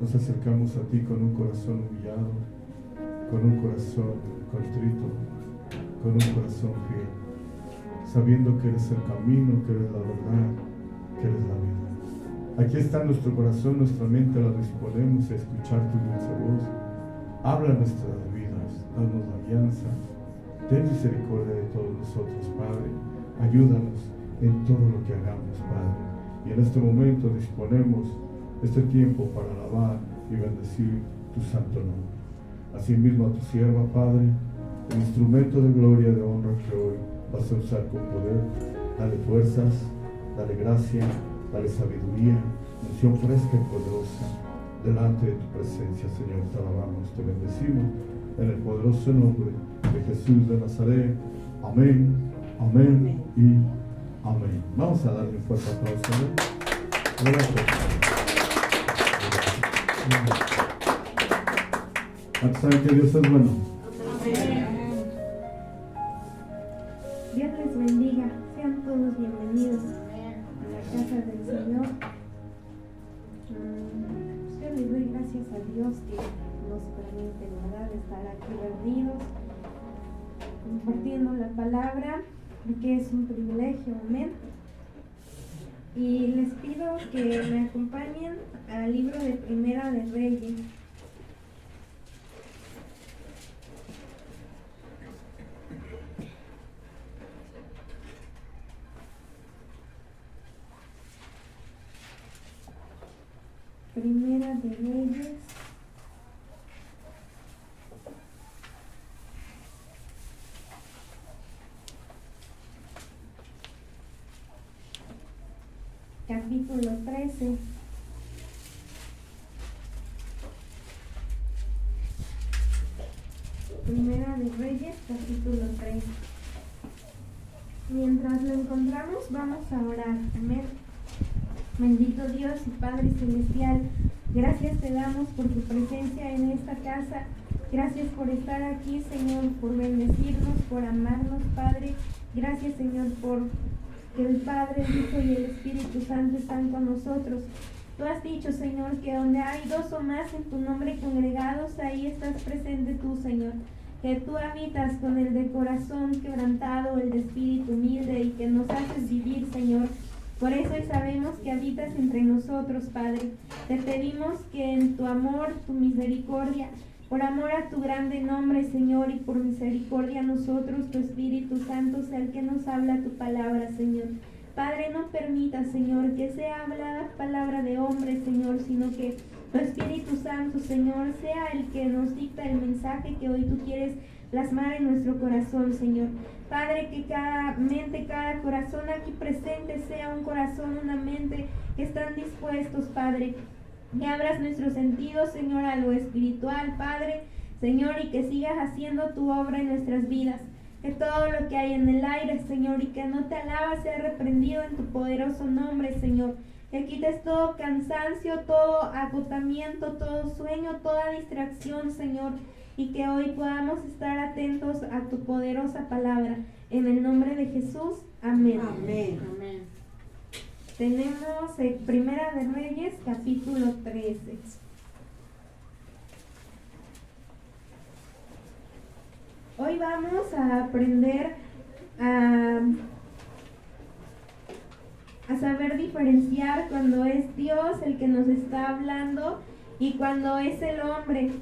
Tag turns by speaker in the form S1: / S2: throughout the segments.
S1: Nos acercamos a ti con un corazón humillado, con un corazón contrito, con un corazón fiel, sabiendo que eres el camino, que eres la verdad, que eres la vida. Aquí está nuestro corazón, nuestra mente la disponemos a escuchar tu dulce voz. Habla nuestras vidas, danos la alianza. Ten misericordia de todos nosotros, Padre. Ayúdanos en todo lo que hagamos, Padre. Y en este momento disponemos este tiempo para alabar y bendecir tu santo nombre. Asimismo a tu sierva, Padre, el instrumento de gloria, de honra que hoy vas a usar con poder. Dale fuerzas, dale gracia, dale sabiduría, unción fresca y poderosa delante de tu presencia, Señor. Te alabamos, te bendecimos en el poderoso nombre de Jesús de Nazaret. Amén, amén y amén. Vamos a darle un fuerte aplauso. ¿Cuántos saben que Dios es bueno?
S2: Dios les bendiga. Sean todos bienvenidos a la casa del Señor. Yo les doy gracias a Dios que nos permite, ¿verdad?, estar aquí reunidos, compartiendo la palabra, que es un privilegio, amén. Y les pido que me acompañen al libro de Primera de Reyes. Primera de Reyes, capítulo 13. Primera de Reyes, capítulo 13. Mientras lo encontramos, vamos a orar. Amén. Bendito Dios y Padre Celestial, gracias te damos por tu presencia en esta casa. Gracias por estar aquí, Señor, por bendecirnos, por amarnos, Padre. Gracias, Señor, por que el Padre, el Hijo y el Espíritu Santo están con nosotros. Tú has dicho, Señor, que donde hay dos o más en tu nombre congregados, ahí estás presente tú, Señor. Que tú habitas con el de corazón quebrantado, el de espíritu humilde, y que nos haces vivir, Señor. Por eso hoy sabemos que habitas entre nosotros, Padre. Te pedimos que en tu amor, tu misericordia, por amor a tu grande nombre, Señor, y por misericordia a nosotros, tu Espíritu Santo sea el que nos habla tu palabra, Señor. Padre, no permita, Señor, que sea hablada palabra de hombre, Señor, sino que tu Espíritu Santo, Señor, sea el que nos dicta el mensaje que hoy tú quieres plasmar en nuestro corazón, Señor. Padre, que cada mente, cada corazón aquí presente sea un corazón, una mente que están dispuestos, Padre. Que abras nuestros sentidos, Señor, a lo espiritual, Padre, Señor, y que sigas haciendo tu obra en nuestras vidas. Que todo lo que hay en el aire, Señor, y que no te alaba sea reprendido en tu poderoso nombre, Señor. Que quites todo cansancio, todo agotamiento, todo sueño, toda distracción, Señor. Y que hoy podamos estar atentos a tu poderosa palabra. En el nombre de Jesús, amén.
S3: Amén. Amén.
S2: Tenemos Primera de Reyes, capítulo 13. Hoy vamos a aprender a saber diferenciar cuando es Dios el que nos está hablando y cuando es el hombre.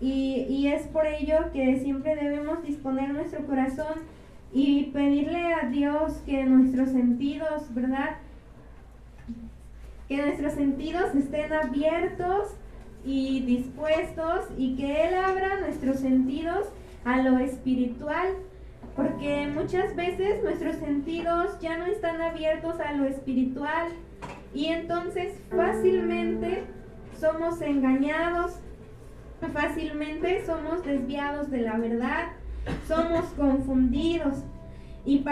S2: Y es por ello que siempre debemos disponer nuestro corazón y pedirle a Dios que nuestros sentidos, ¿verdad?, que nuestros sentidos estén abiertos y dispuestos, y que Él abra nuestros sentidos a lo espiritual, porque muchas veces nuestros sentidos ya no están abiertos a lo espiritual, y entonces fácilmente somos engañados, fácilmente somos desviados de la verdad, somos confundidos. Y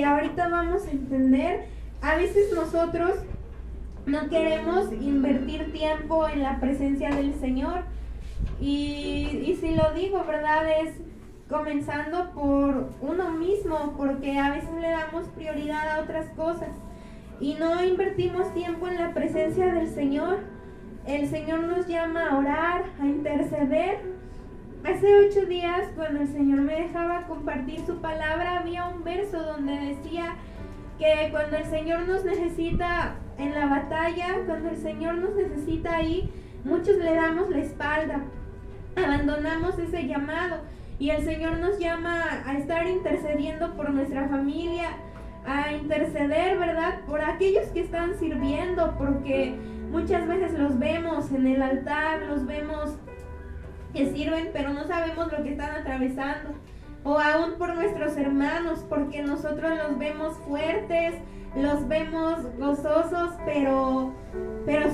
S2: ahorita vamos a entender, a veces nosotros no queremos invertir tiempo en la presencia del Señor. Y si lo digo, ¿verdad?, es comenzando por uno mismo, porque a veces le damos prioridad a otras cosas y no invertimos tiempo en la presencia del Señor. el Señor nos llama a orar, a interceder. Hace 8 días, cuando el Señor me dejaba compartir su palabra, había un verso donde decía que cuando el Señor nos necesita en la batalla, cuando el Señor nos necesita ahí, muchos le damos la espalda, abandonamos ese llamado, y el Señor nos llama a estar intercediendo por nuestra familia, a interceder, ¿verdad?, por aquellos que están sirviendo, porque muchas veces los vemos en el altar, los vemos que sirven, pero no sabemos lo que están atravesando. O aún por nuestros hermanos, porque nosotros los vemos fuertes, los vemos gozosos, pero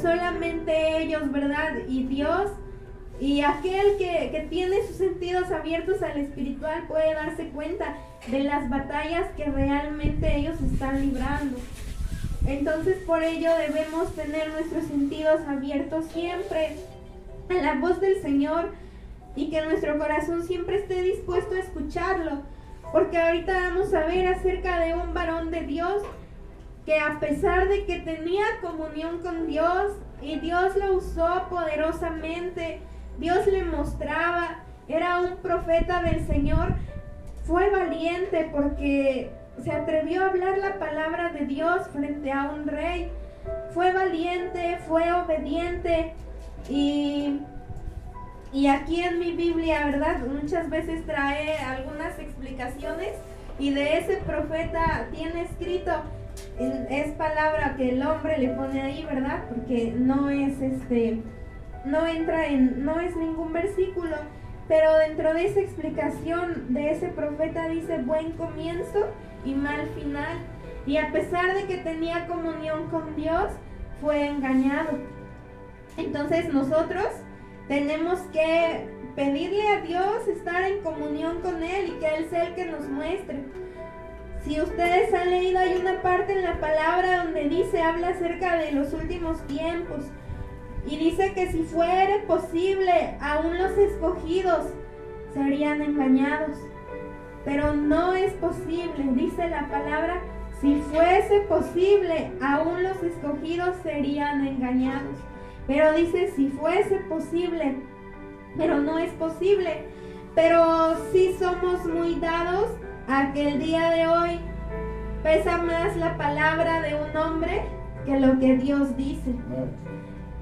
S2: solamente ellos, ¿verdad? Y Dios, y aquel que tiene sus sentidos abiertos al espiritual puede darse cuenta de las batallas que realmente ellos están librando. Entonces, por ello debemos tener nuestros sentidos abiertos siempre a la voz del Señor, y que nuestro corazón siempre esté dispuesto a escucharlo, porque ahorita vamos a ver acerca de un varón de Dios que, a pesar de que tenía comunión con Dios y Dios lo usó poderosamente, Dios le mostraba, era un profeta del Señor, fue valiente porque se atrevió a hablar la palabra de Dios frente a un rey. Fue valiente, fue obediente, y aquí en mi Biblia, ¿verdad?, muchas veces trae algunas explicaciones, y de ese profeta tiene escrito, es palabra que el hombre le pone ahí, ¿verdad?, porque no es no es ningún versículo, pero dentro de esa explicación de ese profeta dice buen comienzo y mal final, y a pesar de que tenía comunión con Dios, fue engañado. Entonces nosotros tenemos que pedirle a Dios estar en comunión con Él y que Él sea el que nos muestre. Si ustedes han leído, hay una parte en la palabra donde habla acerca de los últimos tiempos, y dice que si fuere posible, aún los escogidos serían engañados. Pero no es posible, dice la palabra, si fuese posible, aún los escogidos serían engañados. Pero dice si fuese posible, pero no es posible. Pero sí somos muy dados a que el día de hoy pesa más la palabra de un hombre que lo que Dios dice.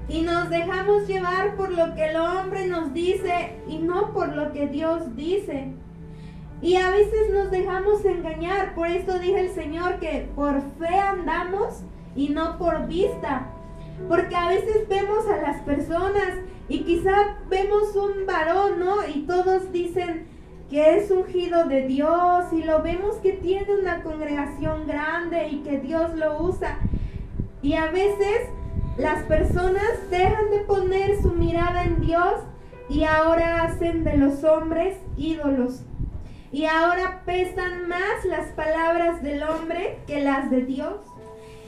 S2: Y nos dejamos llevar por lo que el hombre nos dice y no por lo que Dios dice. Y a veces nos dejamos engañar. Por eso dice el Señor que por fe andamos y no por vista. Porque a veces vemos a las personas y quizá vemos un varón, ¿no? Y todos dicen que es ungido de Dios, y lo vemos que tiene una congregación grande y que Dios lo usa. Y a veces las personas dejan de poner su mirada en Dios y ahora hacen de los hombres ídolos. Y ahora pesan más las palabras del hombre que las de Dios.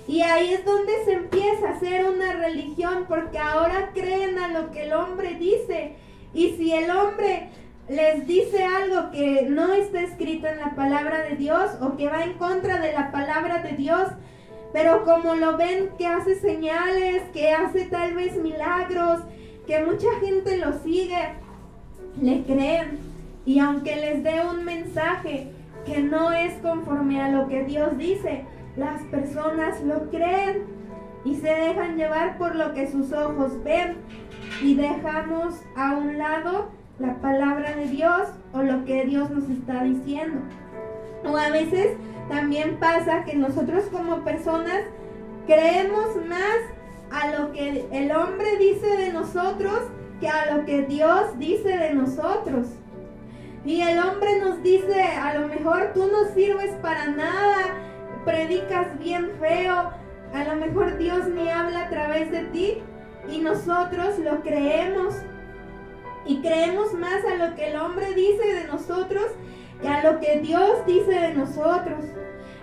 S2: Y ahí es donde se empieza a hacer una religión, porque ahora creen a lo que el hombre dice. Y si el hombre les dice algo que no está escrito en la palabra de Dios, o que va en contra de la palabra de Dios, pero como lo ven que hace señales, que hace tal vez milagros, que mucha gente lo sigue, le creen. Y aunque les dé un mensaje que no es conforme a lo que Dios dice, las personas lo creen y se dejan llevar por lo que sus ojos ven, y dejamos a un lado la palabra de Dios o lo que Dios nos está diciendo. O a veces también pasa que nosotros como personas creemos más a lo que el hombre dice de nosotros que a lo que Dios dice de nosotros. Y el hombre nos dice, a lo mejor tú no sirves para nada, predicas bien feo, a lo mejor Dios ni habla a través de ti, y nosotros lo creemos. Y creemos más a lo que el hombre dice de nosotros que a lo que Dios dice de nosotros.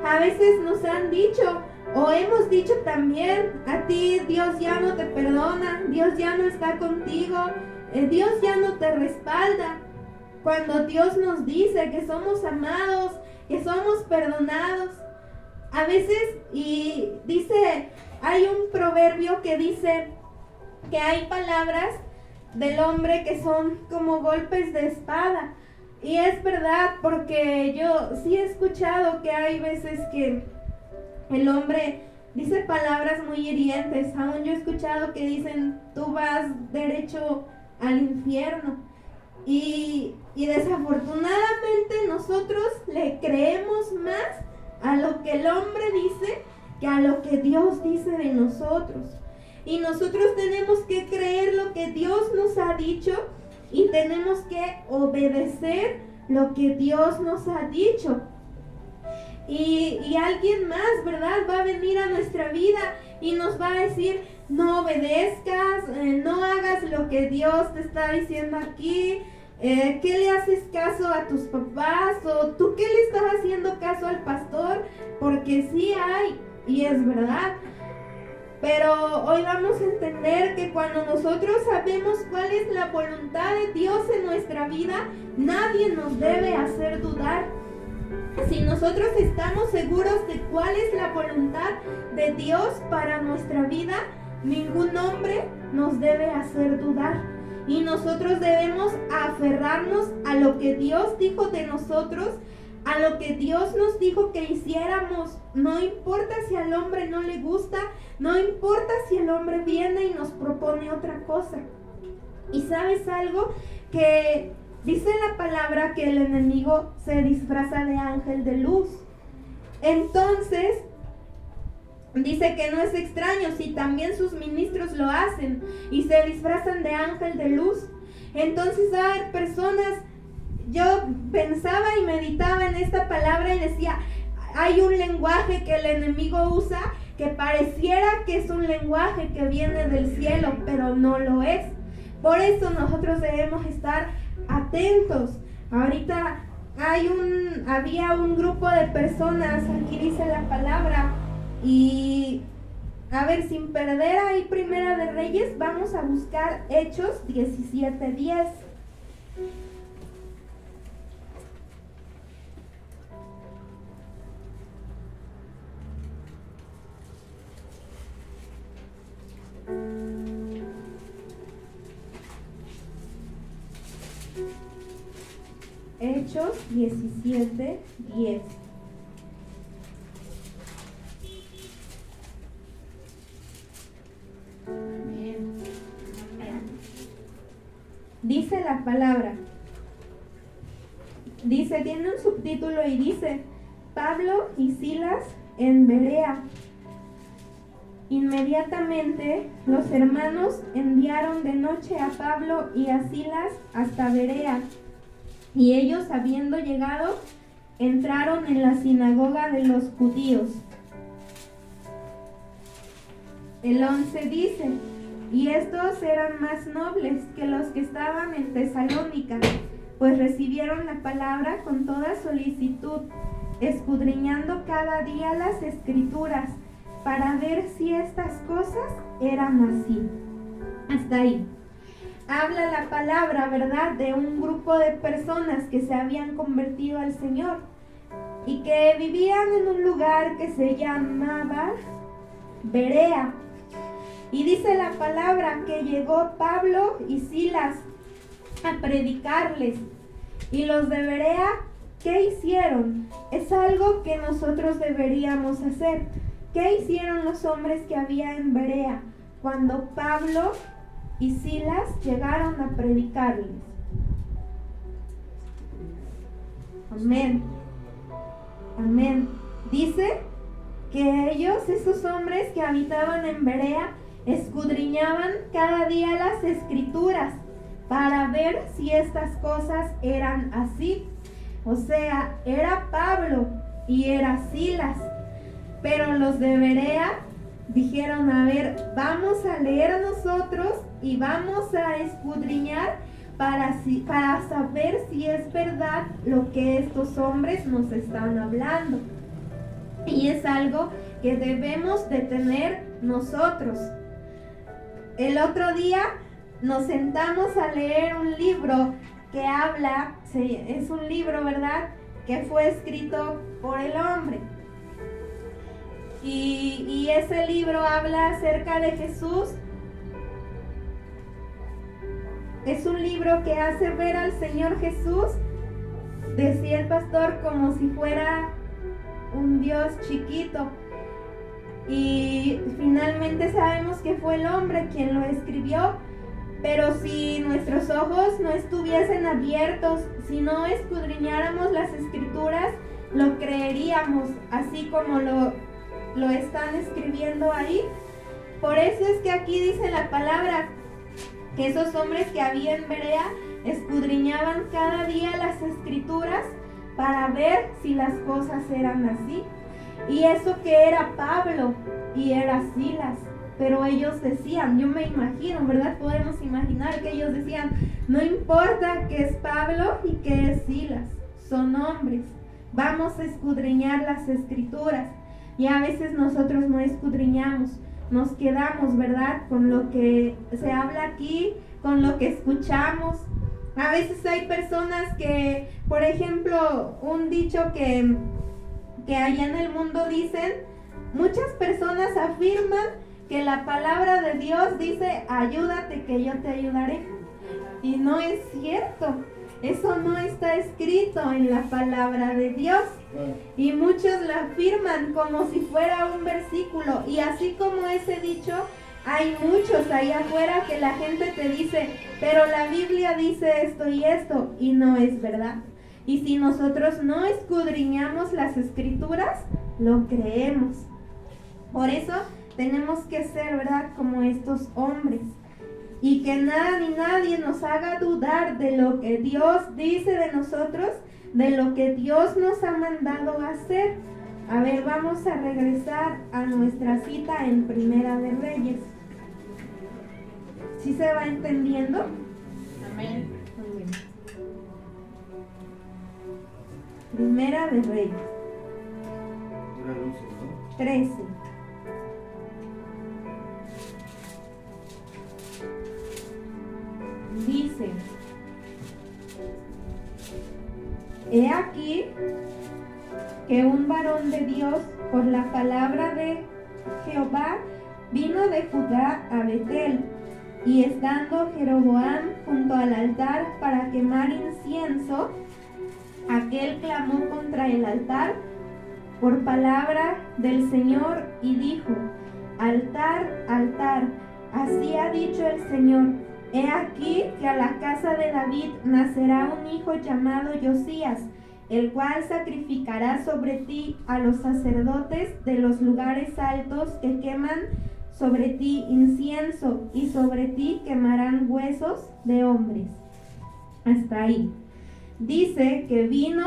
S2: A veces nos han dicho, o hemos dicho también, a ti Dios ya no te perdona, Dios ya no está contigo, Dios ya no te respalda. Cuando Dios nos dice que somos amados, que somos perdonados. A veces, y dice, hay un proverbio que dice que hay palabras del hombre que son como golpes de espada. Y es verdad, porque yo sí he escuchado que hay veces que el hombre dice palabras muy hirientes. Aún yo he escuchado que dicen, tú vas derecho al infierno. Y desafortunadamente nosotros le creemos más a lo que el hombre dice que a lo que Dios dice de nosotros. Y nosotros tenemos que creer lo que Dios nos ha dicho y tenemos que obedecer lo que Dios nos ha dicho. Y alguien más, ¿verdad? Va a venir a nuestra vida y nos va a decir, no obedezcas, no hagas lo que Dios te está diciendo aquí. ¿Qué le haces caso a tus papás? ¿O tú qué le estás haciendo caso al pastor? Porque sí hay, y es verdad. Pero hoy vamos a entender que cuando nosotros sabemos cuál es la voluntad de Dios en nuestra vida, nadie nos debe hacer dudar. Si nosotros estamos seguros de cuál es la voluntad de Dios para nuestra vida, ningún hombre nos debe hacer dudar. Y nosotros debemos aferrarnos a lo que Dios dijo de nosotros, a lo que Dios nos dijo que hiciéramos. No importa si al hombre no le gusta, no importa si el hombre viene y nos propone otra cosa. Y ¿sabes algo? Que dice la palabra que el enemigo se disfraza de ángel de luz. Entonces, dice que no es extraño si también sus ministros lo hacen y se disfrazan de ángel de luz. Entonces hay personas, yo pensaba y meditaba en esta palabra y decía, hay un lenguaje que el enemigo usa que pareciera que es un lenguaje que viene del cielo, pero no lo es. Por eso nosotros debemos estar atentos. Ahorita había un grupo de personas, aquí dice la palabra, y a ver, sin perder ahí Primera de Reyes, vamos a buscar Hechos 17:10. Hechos 17:10. Dice la palabra, dice, tiene un subtítulo y dice, Pablo y Silas en Berea. Inmediatamente los hermanos enviaron de noche a Pablo y a Silas hasta Berea, y ellos, habiendo llegado, entraron en la sinagoga de los judíos. El 11 dice, y estos eran más nobles que los que estaban en Tesalónica, pues recibieron la palabra con toda solicitud, escudriñando cada día las escrituras, para ver si estas cosas eran así. Hasta ahí. Habla la palabra, ¿verdad?, de un grupo de personas que se habían convertido al Señor y que vivían en un lugar que se llamaba Berea. Y dice la palabra que llegó Pablo y Silas a predicarles. Y los de Berea, ¿qué hicieron? Es algo que nosotros deberíamos hacer. ¿Qué hicieron los hombres que había en Berea cuando Pablo y Silas llegaron a predicarles? Amén. Amén. Dice que ellos, esos hombres que habitaban en Berea, escudriñaban cada día las escrituras para ver si estas cosas eran así. O sea, era Pablo y era Silas. Pero los de Berea dijeron, a ver, vamos a leer nosotros y vamos a escudriñar para saber si es verdad lo que estos hombres nos están hablando. Y es algo que debemos de tener nosotros. El otro día nos sentamos a leer un libro que habla, es un libro, ¿verdad?, que fue escrito por el hombre. Y ese libro habla acerca de Jesús Es un libro que hace ver al Señor Jesús, decía el pastor, como si fuera un Dios chiquito. Y finalmente sabemos que fue el hombre quien lo escribió, pero si nuestros ojos no estuviesen abiertos, si no escudriñáramos las Escrituras, lo creeríamos así como lo están escribiendo ahí. Por eso es que aquí dice la palabra que esos hombres que había en Berea escudriñaban cada día las Escrituras para ver si las cosas eran así. Y eso que era Pablo y era Silas, pero ellos decían, yo me imagino, ¿verdad? Podemos imaginar que ellos decían, no importa que es Pablo y que es Silas, son hombres, vamos a escudriñar las Escrituras. Y a veces nosotros no escudriñamos, nos quedamos, ¿verdad?, con lo que se habla aquí, con lo que escuchamos. A veces hay personas que, por ejemplo, un dicho que allá en el mundo dicen, muchas personas afirman que la palabra de Dios dice, ayúdate que yo te ayudaré. Y no es cierto, eso no está escrito en la palabra de Dios. Y muchos la afirman como si fuera un versículo. Y así como ese dicho, hay muchos allá afuera que la gente te dice, pero la Biblia dice esto, y no es verdad. Y si nosotros no escudriñamos las Escrituras, lo creemos. Por eso tenemos que ser, ¿verdad?, como estos hombres. Y que nada ni nadie nos haga dudar de lo que Dios dice de nosotros, de lo que Dios nos ha mandado a hacer. A ver, vamos a regresar a nuestra cita en Primera de Reyes. ¿Sí se va entendiendo?
S3: Amén.
S2: Muy bien. Primera de Reyes 13. Dice, he aquí que un varón de Dios, por la palabra de Jehová, vino de Judá a Betel, y estando Jeroboam junto al altar para quemar incienso, aquel clamó contra el altar por palabra del Señor y dijo, altar, altar, así ha dicho el Señor, he aquí que a la casa de David nacerá un hijo llamado Josías, el cual sacrificará sobre ti a los sacerdotes de los lugares altos que queman sobre ti incienso, y sobre ti quemarán huesos de hombres. Hasta ahí. Dice que vino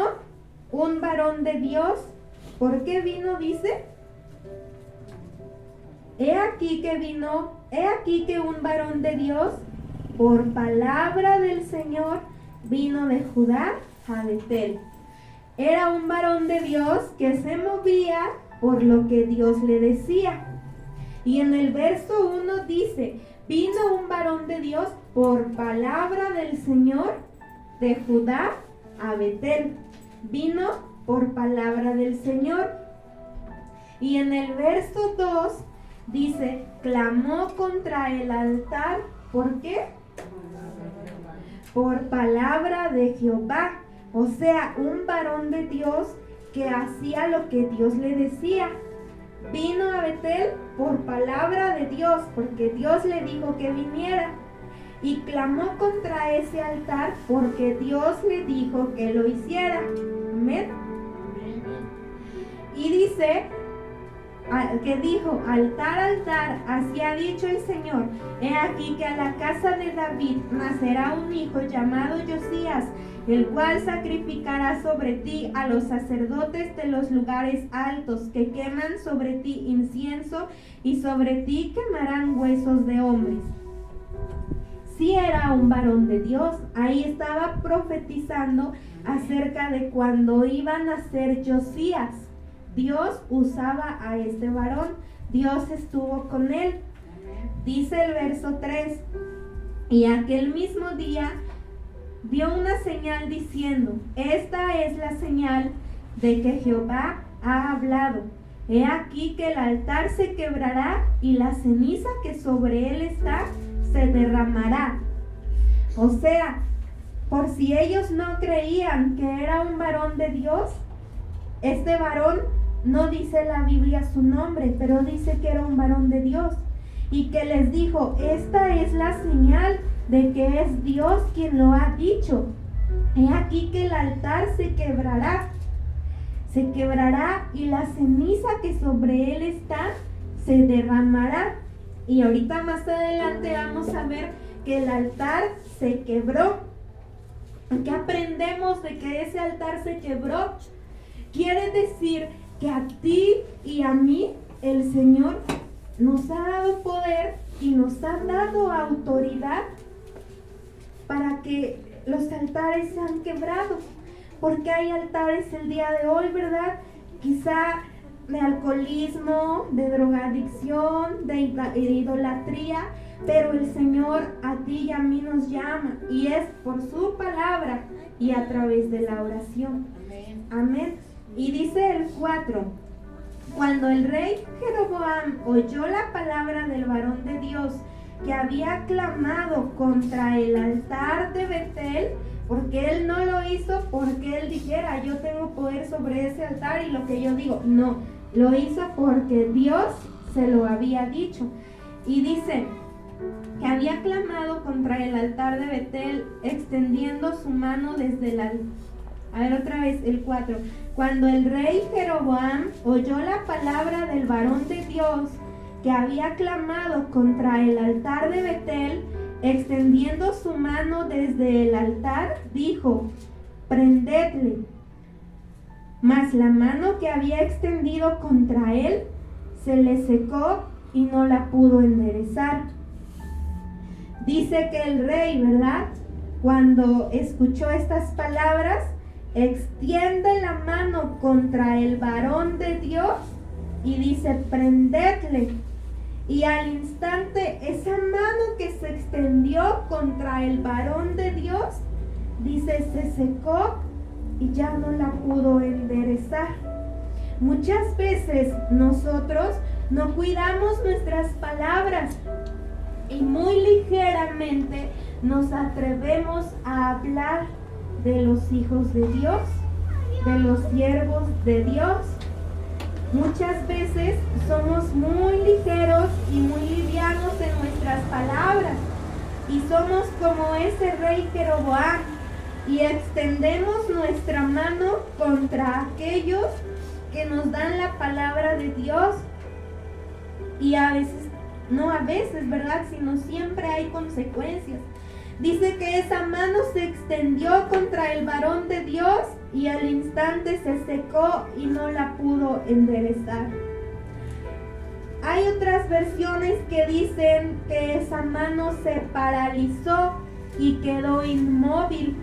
S2: un varón de Dios. ¿Por qué vino? Dice, he aquí que un varón de Dios, por palabra del Señor, vino de Judá a Betel. Era un varón de Dios que se movía por lo que Dios le decía. Y en el verso 1 dice, vino un varón de Dios por palabra del Señor de Judá a Betel. Vino por palabra del Señor. Y en el verso 2 dice, clamó contra el altar. ¿Por qué? Por palabra de Jehová. O sea, un varón de Dios que hacía lo que Dios le decía. Vino a Betel por palabra de Dios, porque Dios le dijo que viniera. Y clamó contra ese altar porque Dios le dijo que lo hiciera. Amén. Y dice que dijo, altar, altar, así ha dicho el Señor, he aquí que a la casa de David nacerá un hijo llamado Josías, el cual sacrificará sobre ti a los sacerdotes de los lugares altos que queman sobre ti incienso, y sobre ti quemarán huesos de hombres. Sí era un varón de Dios, ahí estaba profetizando acerca de cuando iba a nacer Josías. Dios usaba a este varón, Dios estuvo con él. Dice el verso 3, y aquel mismo día dio una señal diciendo, esta es la señal de que Jehová ha hablado. He aquí que el altar se quebrará y la ceniza que sobre él está se derramará. O sea, por si ellos no creían que era un varón de Dios, este varón no dice la Biblia su nombre, pero dice que era un varón de Dios. Y que les dijo, esta es la señal de que es Dios quien lo ha dicho. He aquí que el altar se quebrará y la ceniza que sobre él está se derramará. Y ahorita más adelante vamos a ver que el altar se quebró. ¿Qué aprendemos de que ese altar se quebró? Quiere decir que a ti y a mí el Señor nos ha dado poder y nos ha dado autoridad para que los altares sean quebrados. Porque hay altares el día de hoy, ¿verdad? Quizá de alcoholismo, de drogadicción, de idolatría, pero el Señor a ti y a mí nos llama, y es por su palabra y a través de la oración. Amén. Y dice el 4: cuando el rey Jeroboam oyó la palabra del varón de Dios que había clamado contra el altar de Betel, porque él no lo hizo porque él dijera, yo tengo poder sobre ese altar y lo que yo digo, no, lo hizo porque Dios se lo había dicho. Y dice que había clamado contra el altar de Betel, extendiendo su mano desde la... A ver otra vez, el 4. Cuando el rey Jeroboam oyó la palabra del varón de Dios que había clamado contra el altar de Betel, extendiendo su mano desde el altar, dijo, prendedle. Mas la mano que había extendido contra él se le secó y no la pudo enderezar. Dice que el rey, ¿verdad?, cuando escuchó estas palabras, extiende la mano contra el varón de Dios y dice, prendedle. Y al instante esa mano que se extendió contra el varón de Dios, dice, se secó y ya no la pudo enderezar. Muchas veces nosotros no cuidamos nuestras palabras y muy ligeramente nos atrevemos a hablar de los hijos de Dios, de los siervos de Dios. Muchas veces somos muy ligeros y muy livianos en nuestras palabras y somos como ese rey Jeroboam y extendemos nuestra mano contra aquellos que nos dan la palabra de Dios y a veces, no a veces, ¿verdad?, sino siempre hay consecuencias. Dice que esa mano se extendió contra el varón de Dios y al instante se secó y no la pudo enderezar. Hay otras versiones que dicen que esa mano se paralizó y quedó inmóvil.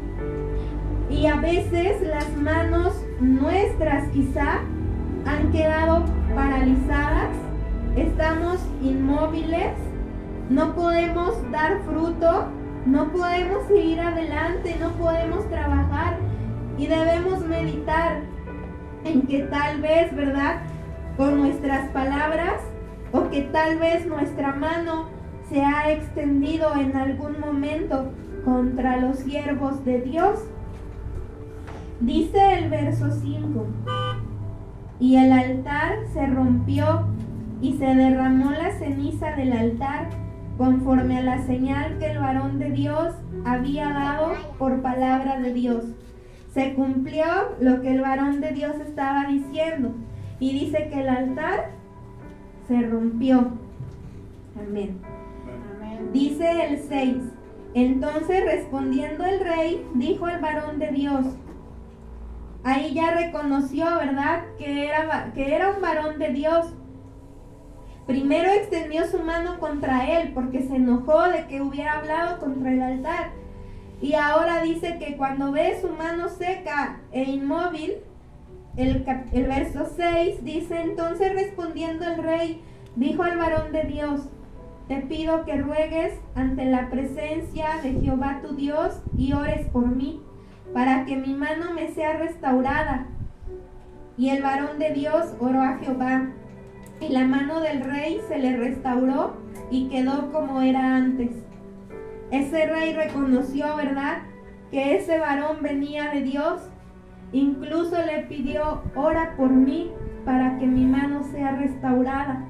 S2: Y a veces las manos nuestras quizá han quedado paralizadas, estamos inmóviles, no podemos dar fruto, no podemos seguir adelante, no podemos trabajar y debemos meditar en que tal vez, ¿verdad?, con nuestras palabras o que tal vez nuestra mano se ha extendido en algún momento contra los siervos de Dios. Dice el verso 5, y el altar se rompió y se derramó la ceniza del altar conforme a la señal que el varón de Dios había dado por palabra de Dios. Se cumplió lo que el varón de Dios estaba diciendo y dice que el altar se rompió. Amén. Dice el 6, entonces respondiendo el rey, dijo al varón de Dios, ahí ya reconoció, ¿verdad?, que era un varón de Dios. Primero extendió su mano contra él porque se enojó de que hubiera hablado contra el altar. Y ahora dice que cuando ve su mano seca e inmóvil, el verso 6 dice, entonces respondiendo el rey, dijo al varón de Dios, te pido que ruegues ante la presencia de Jehová tu Dios y ores por mí, para que mi mano me sea restaurada. Y el varón de Dios oró a Jehová, y la mano del rey se le restauró y quedó como era antes. Ese rey reconoció, ¿verdad?, que ese varón venía de Dios. Incluso le pidió: ora por mí para que mi mano sea restaurada.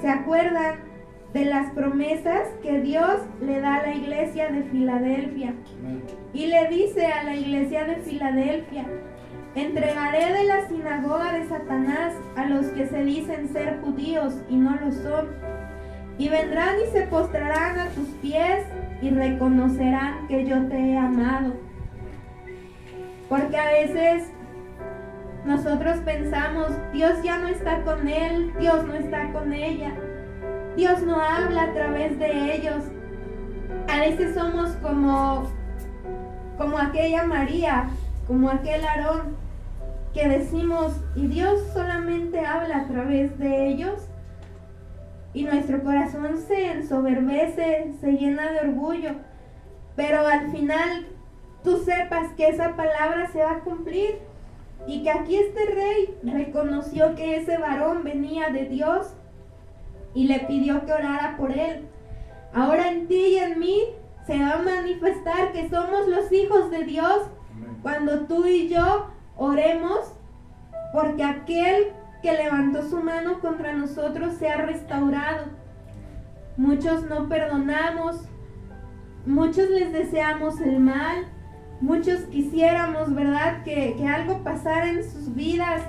S2: ¿Se acuerdan de las promesas que Dios le da a la iglesia de Filadelfia? Y le dice a la iglesia de Filadelfia: entregaré de la sinagoga de Satanás a los que se dicen ser judíos y no lo son, y vendrán y se postrarán a tus pies y reconocerán que yo te he amado. Porque a veces nosotros pensamos: Dios ya no está con él, Dios no está con ella, Dios no habla a través de ellos. A veces somos como aquella María, como aquel Aarón, que decimos: ¿y Dios solamente habla a través de ellos? Y nuestro corazón se ensoberbece, se llena de orgullo. Pero al final tú sepas que esa palabra se va a cumplir, y que aquí este rey reconoció que ese varón venía de Dios y le pidió que orara por él. Ahora en ti y en mí se va a manifestar que somos los hijos de Dios cuando tú y yo oremos porque aquel que levantó su mano contra nosotros sea restaurado. Muchos no perdonamos, muchos les deseamos el mal, muchos quisiéramos, ¿verdad?, que algo pasara en sus vidas.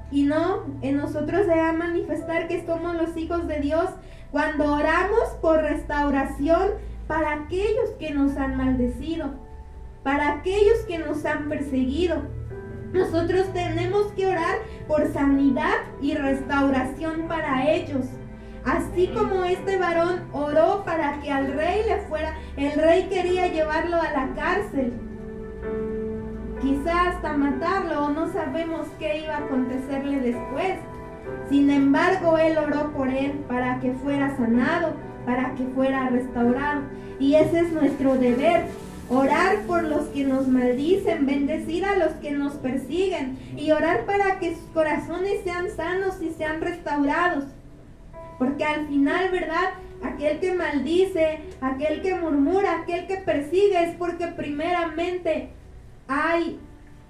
S2: Y no, en nosotros se va a manifestar que somos los hijos de Dios cuando oramos por restauración para aquellos que nos han maldecido, para aquellos que nos han perseguido. Nosotros tenemos que orar por sanidad y restauración para ellos. Así como este varón oró para que al rey le fuera, el rey quería llevarlo a la cárcel, quizás hasta matarlo, o no sabemos qué iba a acontecerle después. Sin embargo, él oró por él para que fuera sanado, para que fuera restaurado. Y ese es nuestro deber: orar por los que nos maldicen, bendecir a los que nos persiguen y orar para que sus corazones sean sanos y sean restaurados. Porque al final, ¿verdad?, aquel que maldice, aquel que murmura, aquel que persigue, es porque primeramente hay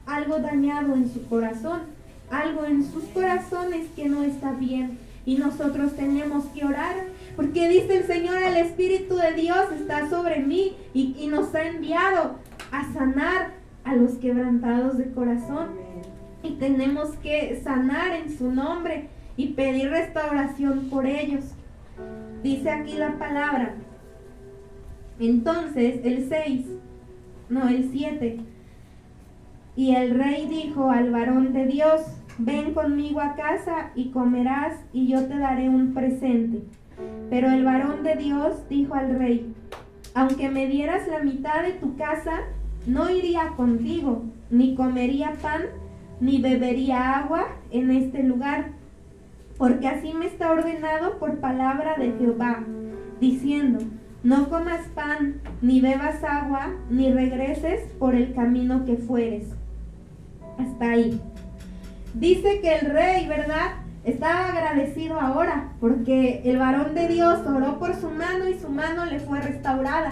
S2: algo dañado en su corazón, algo en sus corazones que no está bien. Y nosotros tenemos que orar, porque dice el Señor: el Espíritu de Dios está sobre mí y nos ha enviado a sanar a los quebrantados de corazón. Y tenemos que sanar en su nombre y pedir restauración por ellos. Dice aquí la palabra. Entonces, el 7. Y el rey dijo al varón de Dios: ven conmigo a casa y comerás, y yo te daré un presente. Pero el varón de Dios dijo al rey: aunque me dieras la mitad de tu casa, no iría contigo, ni comería pan, ni bebería agua en este lugar, porque así me está ordenado por palabra de Jehová, diciendo: no comas pan, ni bebas agua, ni regreses por el camino que fueres. Hasta ahí. Dice que el rey, ¿verdad?, estaba agradecido ahora porque el varón de Dios oró por su mano y su mano le fue restaurada.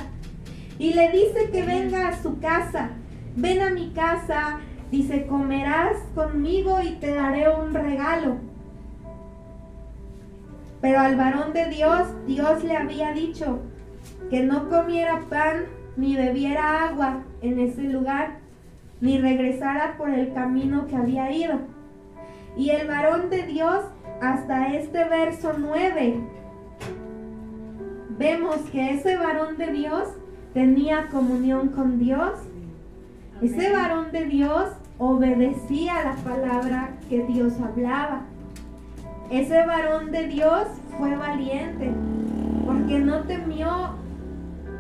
S2: Y le dice que venga a su casa. Ven a mi casa, dice, comerás conmigo y te daré un regalo. Pero al varón de Dios, Dios le había dicho que no comiera pan ni bebiera agua en ese lugar, ni regresara por el camino que había ido. Y el varón de Dios, hasta este verso 9, vemos que ese varón de Dios tenía comunión con Dios. Ese varón de Dios obedecía la palabra que Dios hablaba. Ese varón de Dios fue valiente, porque no temió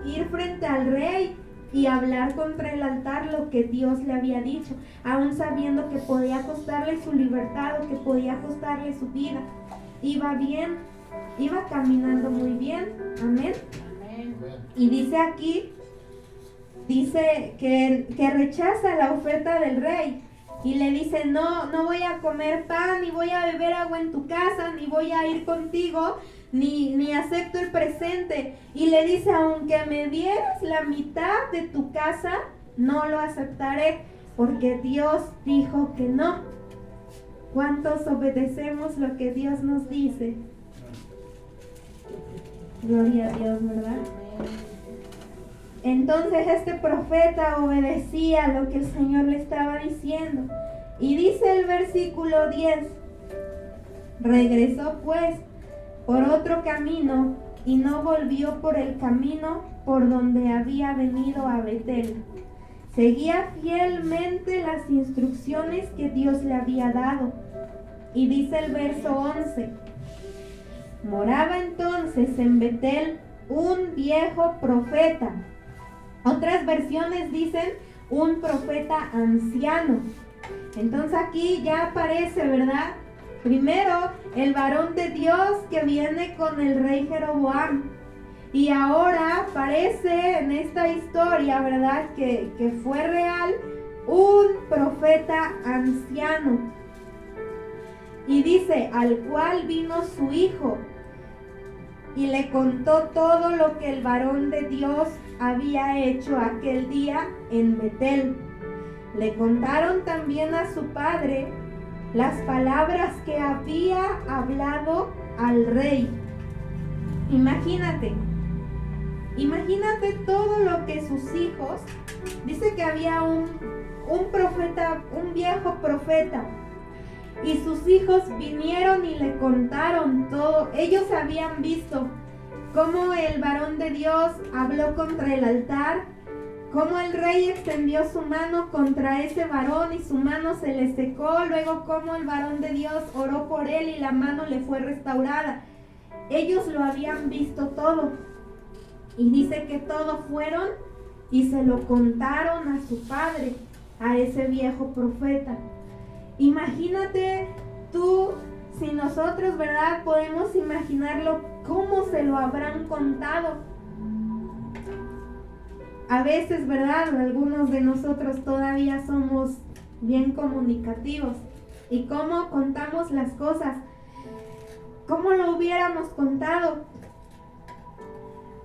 S2: ir frente al rey y hablar contra el altar lo que Dios le había dicho, aún sabiendo que podía costarle su libertad o que podía costarle su vida. Iba bien, iba caminando muy bien. Amén. Y dice aquí, dice que rechaza la oferta del rey y le dice: no voy a comer pan, ni voy a beber agua en tu casa, ni voy a ir contigo, ni acepto el presente. Y le dice, aunque me dieras la mitad de tu casa, no lo aceptaré, porque Dios dijo que no. ¿Cuántos obedecemos lo que Dios nos dice? Gloria a Dios, ¿verdad? Entonces este profeta obedecía lo que el Señor le estaba diciendo. Y dice el versículo 10, regresó pues por otro camino y no volvió por el camino por donde había venido a Betel. Seguía fielmente las instrucciones que Dios le había dado. Y dice el verso 11, moraba entonces en Betel un viejo profeta. Otras versiones dicen un profeta anciano. Entonces aquí ya aparece, ¿verdad? Primero, el varón de Dios que viene con el rey Jeroboam. Y ahora aparece en esta historia, ¿verdad? Que fue real, un profeta anciano. Y dice, al cual vino su hijo y le contó todo lo que el varón de Dios había hecho aquel día en Betel. Le contaron también a su padre las palabras que había hablado al rey. Imagínate todo lo que sus hijos, dice que había un profeta, un viejo profeta, y sus hijos vinieron y le contaron todo. Ellos habían visto cómo el varón de Dios habló contra el altar, cómo el rey extendió su mano contra ese varón y su mano se le secó, luego cómo el varón de Dios oró por él y la mano le fue restaurada. Ellos lo habían visto todo. Y dice que todos fueron y se lo contaron a su padre, a ese viejo profeta. Imagínate tú, si nosotros, ¿verdad? Podemos imaginarlo, cómo se lo habrán contado. A veces, ¿verdad? Algunos de nosotros todavía somos bien comunicativos. ¿Y cómo contamos las cosas? ¿Cómo lo hubiéramos contado?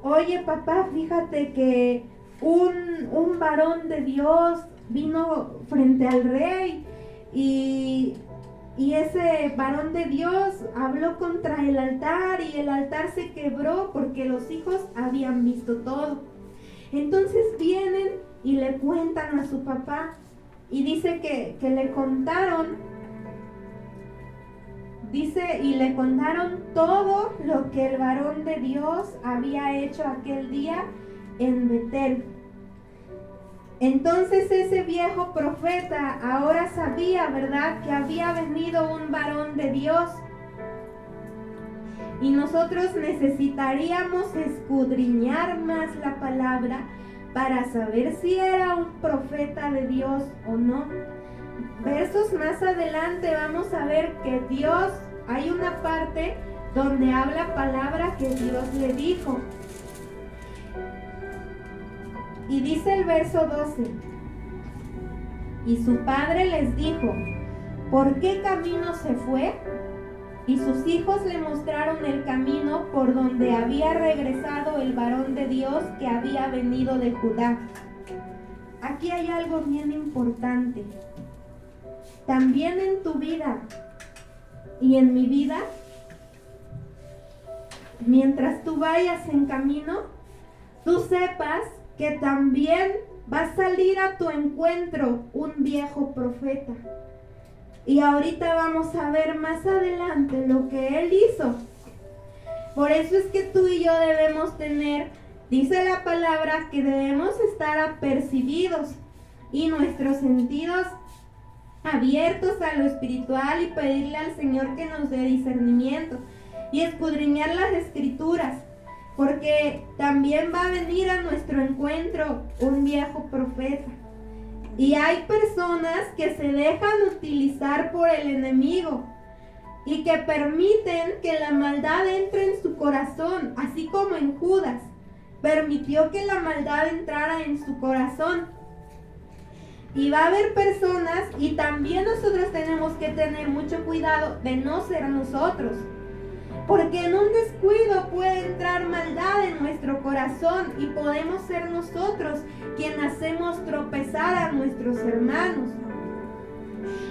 S2: Oye, papá, fíjate que un varón de Dios vino frente al rey y ese varón de Dios habló contra el altar y el altar se quebró porque los hijos habían visto todo. Entonces vienen y le cuentan a su papá y dice que le contaron. Dice, y le contaron todo lo que el varón de Dios había hecho aquel día en Betel. Entonces ese viejo profeta ahora sabía, ¿verdad?, que había venido un varón de Dios. Y nosotros necesitaríamos escudriñar más la palabra para saber si era un profeta de Dios o no. Versos más adelante vamos a ver que Dios, hay una parte donde habla palabra que Dios le dijo. Y dice el verso 12, y su padre les dijo, ¿por qué camino se fue? Y sus hijos le mostraron el camino por donde había regresado el varón de Dios que había venido de Judá. Aquí hay algo bien importante. También en tu vida y en mi vida, mientras tú vayas en camino, tú sepas que también va a salir a tu encuentro un viejo profeta. Y ahorita vamos a ver más adelante lo que él hizo. Por eso es que tú y yo debemos tener, dice la palabra, que debemos estar apercibidos y nuestros sentidos abiertos a lo espiritual y pedirle al Señor que nos dé discernimiento y escudriñar las escrituras, porque también va a venir a nuestro encuentro un viejo profeta. Y hay personas que se dejan utilizar por el enemigo y que permiten que la maldad entre en su corazón, así como en Judas permitió que la maldad entrara en su corazón. Y va a haber personas, y también nosotros tenemos que tener mucho cuidado de no ser nosotros. Porque en un descuido puede entrar maldad en nuestro corazón y podemos ser nosotros quien hacemos tropezar a nuestros hermanos.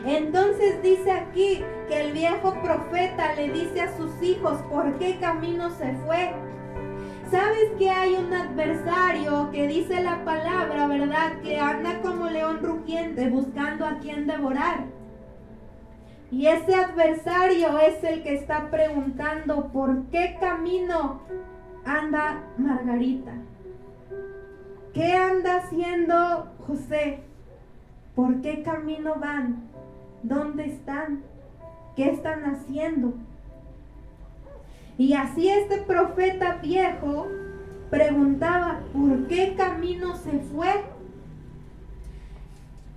S2: Entonces dice aquí que el viejo profeta le dice a sus hijos por qué camino se fue. ¿Sabes que hay un adversario que dice la palabra, verdad? Que anda como león rugiente buscando a quien devorar. Y ese adversario es el que está preguntando por qué camino anda Margarita. ¿Qué anda haciendo José? ¿Por qué camino van? ¿Dónde están? ¿Qué están haciendo? Y así este profeta viejo preguntaba por qué camino se fue.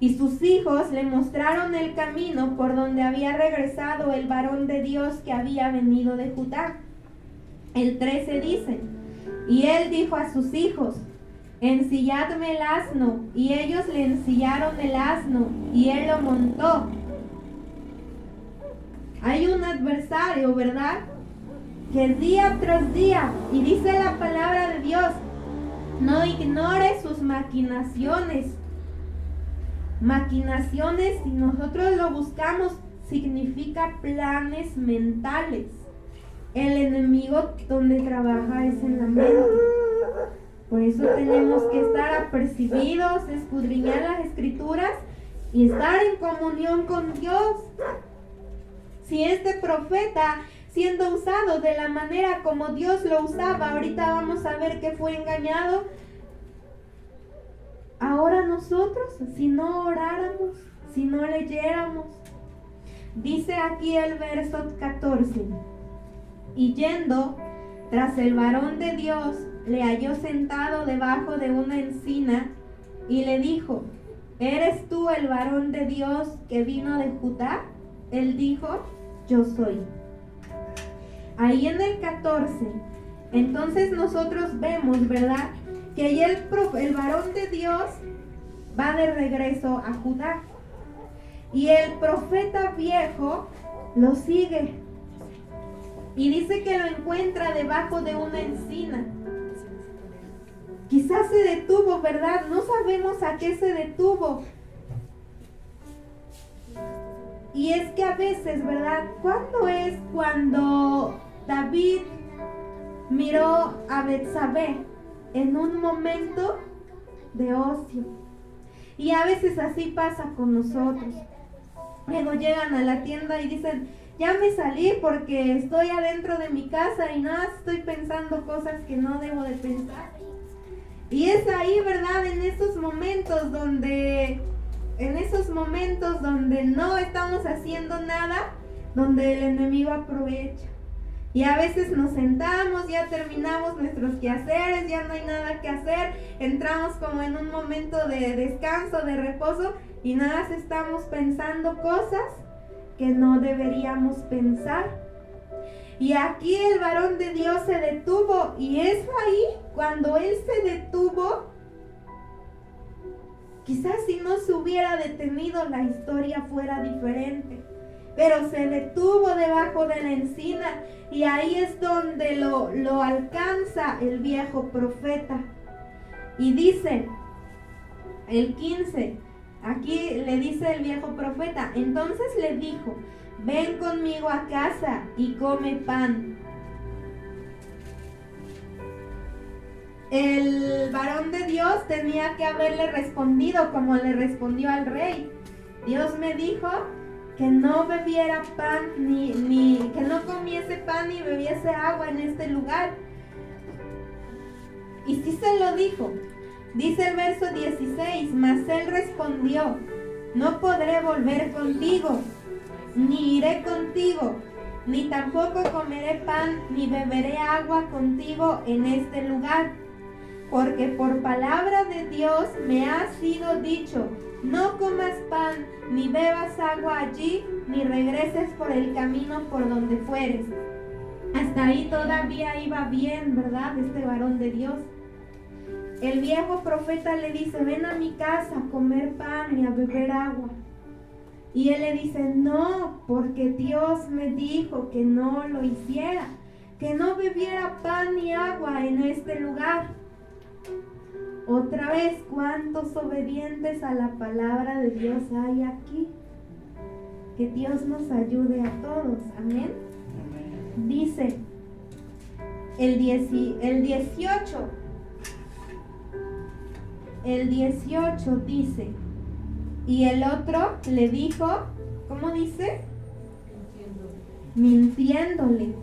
S2: Y sus hijos le mostraron el camino por donde había regresado el varón de Dios que había venido de Judá. El 13 dice, y él dijo a sus hijos, ensilladme el asno, y ellos le ensillaron el asno, y él lo montó. Hay un adversario, ¿verdad? Que día tras día, y dice la palabra de Dios, no ignore sus maquinaciones. Maquinaciones, si nosotros lo buscamos, significa planes mentales. El enemigo donde trabaja es en la mente. Por eso tenemos que estar apercibidos, escudriñar las escrituras y estar en comunión con Dios. Si este profeta, siendo usado de la manera como Dios lo usaba, ahorita vamos a ver que fue engañado. Ahora nosotros, si no oráramos, si no leyéramos, dice aquí el verso 14, y yendo tras el varón de Dios, le halló sentado debajo de una encina y le dijo, ¿eres tú el varón de Dios que vino de Judá? Él dijo, yo soy. Ahí en el 14, entonces nosotros vemos, ¿verdad? Que ahí el varón de Dios va de regreso a Judá. Y el profeta viejo lo sigue. Y dice que lo encuentra debajo de una encina. Quizás se detuvo, ¿verdad? No sabemos a qué se detuvo. Y es que a veces, ¿verdad? ¿Cuándo es cuando David miró a Betsabé? En un momento de ocio. Y a veces así pasa con nosotros. Luego llegan a la tienda y dicen, ya me salí porque estoy adentro de mi casa y nada, estoy pensando cosas que no debo de pensar. Y es ahí, ¿verdad? En esos momentos donde no estamos haciendo nada, donde el enemigo aprovecha. Y a veces nos sentamos, ya terminamos nuestros quehaceres, ya no hay nada que hacer, entramos como en un momento de descanso, de reposo, y nada más estamos pensando cosas que no deberíamos pensar. Y aquí el varón de Dios se detuvo, y es ahí cuando él se detuvo, quizás si no se hubiera detenido la historia fuera diferente. Pero se detuvo debajo de la encina y ahí es donde lo alcanza el viejo profeta. Y dice, el 15, aquí le dice el viejo profeta, entonces le dijo, ven conmigo a casa y come pan. El varón de Dios tenía que haberle respondido como le respondió al rey. Dios me dijo que no bebiera pan, que no comiese pan ni bebiese agua en este lugar. Y sí se lo dijo. Dice el verso 16, mas él respondió, no podré volver contigo, ni iré contigo, ni tampoco comeré pan, ni beberé agua contigo en este lugar. Porque por palabra de Dios me ha sido dicho, no comas pan, ni bebas agua allí, ni regreses por el camino por donde fueres. Hasta ahí todavía iba bien, ¿verdad? Este varón de Dios. El viejo profeta le dice, ven a mi casa a comer pan y a beber agua. Y él le dice, no, porque Dios me dijo que no lo hiciera. que no bebiera pan ni agua en este lugar. Otra vez, ¿cuántos obedientes a la palabra de Dios hay aquí? Que Dios nos ayude a todos. Amén. Dice el 18. El 18 dice, y el otro le dijo, ¿cómo dice? Mintiéndole.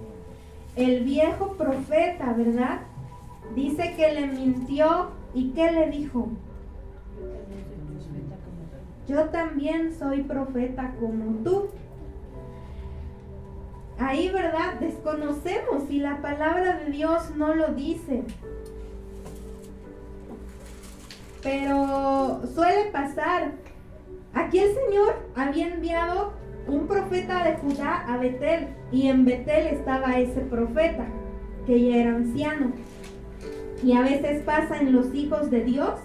S2: El viejo profeta, ¿verdad? Dice que le mintió. ¿Y qué le dijo? Yo también soy profeta como tú. Ahí, ¿verdad? Desconocemos si la palabra de Dios no lo dice. Pero suele pasar. Aquí el Señor había enviado un profeta de Judá a Betel, y en Betel estaba ese profeta, que ya era anciano. Y a veces pasa en los hijos de Dios,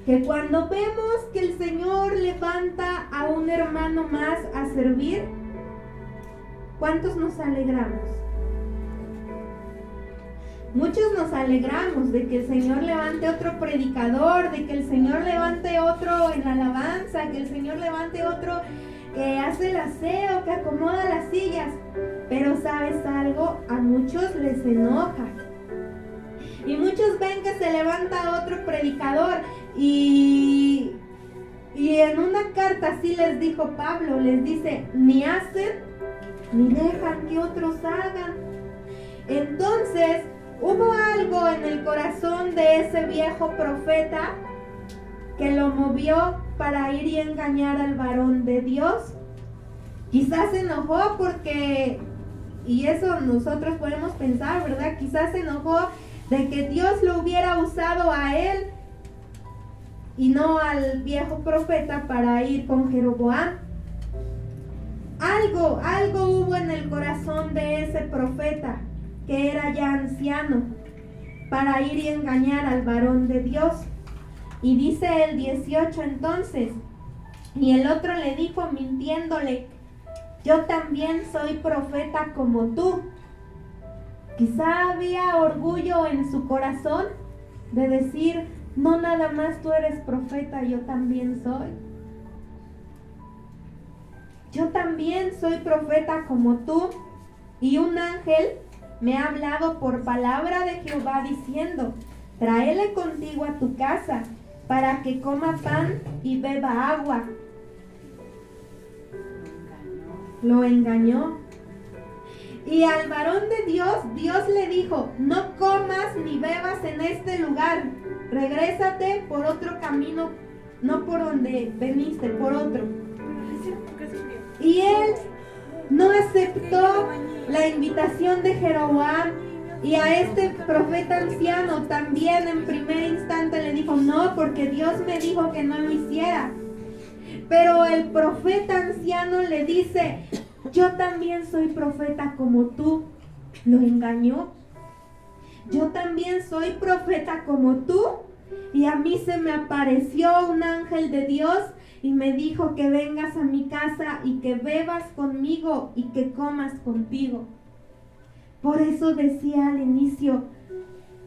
S2: que cuando vemos que el Señor levanta a un hermano más a servir, ¿cuántos nos alegramos? Muchos nos alegramos de que el Señor levante otro predicador, de que el Señor levante otro en la alabanza, que el Señor levante otro que hace el aseo, que acomoda las sillas. Pero ¿sabes algo? A muchos les enoja. Y muchos ven que se levanta otro predicador y en una carta así les dijo Pablo, les dice, ni hacen ni dejan que otros hagan. Entonces, hubo algo en el corazón de ese viejo profeta que lo movió para ir y engañar al varón de Dios. Quizás se enojó porque, y eso nosotros podemos pensar, ¿verdad? Quizás se enojó de que Dios lo hubiera usado a él y no al viejo profeta para ir con Jeroboam. Algo hubo en el corazón de ese profeta, que era ya anciano, para ir y engañar al varón de Dios. Y dice el 18 entonces, y el otro le dijo mintiéndole, yo también soy profeta como tú. Quizá había orgullo en su corazón de decir, no nada más tú eres profeta, yo también soy. Yo también soy profeta como tú, y un ángel me ha hablado por palabra de Jehová diciendo, tráele contigo a tu casa, para que coma pan y beba agua. Lo engañó. Y al varón de Dios, Dios le dijo, no comas ni bebas en este lugar, regrésate por otro camino, no por donde veniste, por otro. Y él no aceptó la invitación de Jeroboam, y a este profeta anciano también en primer instante le dijo, no, porque Dios me dijo que no lo hiciera. Pero el profeta anciano le dice, yo también soy profeta como tú. Lo engañó. Yo también soy profeta como tú, y a mí se me apareció un ángel de Dios y me dijo que vengas a mi casa y que bebas conmigo y que comas contigo. Por eso decía al inicio,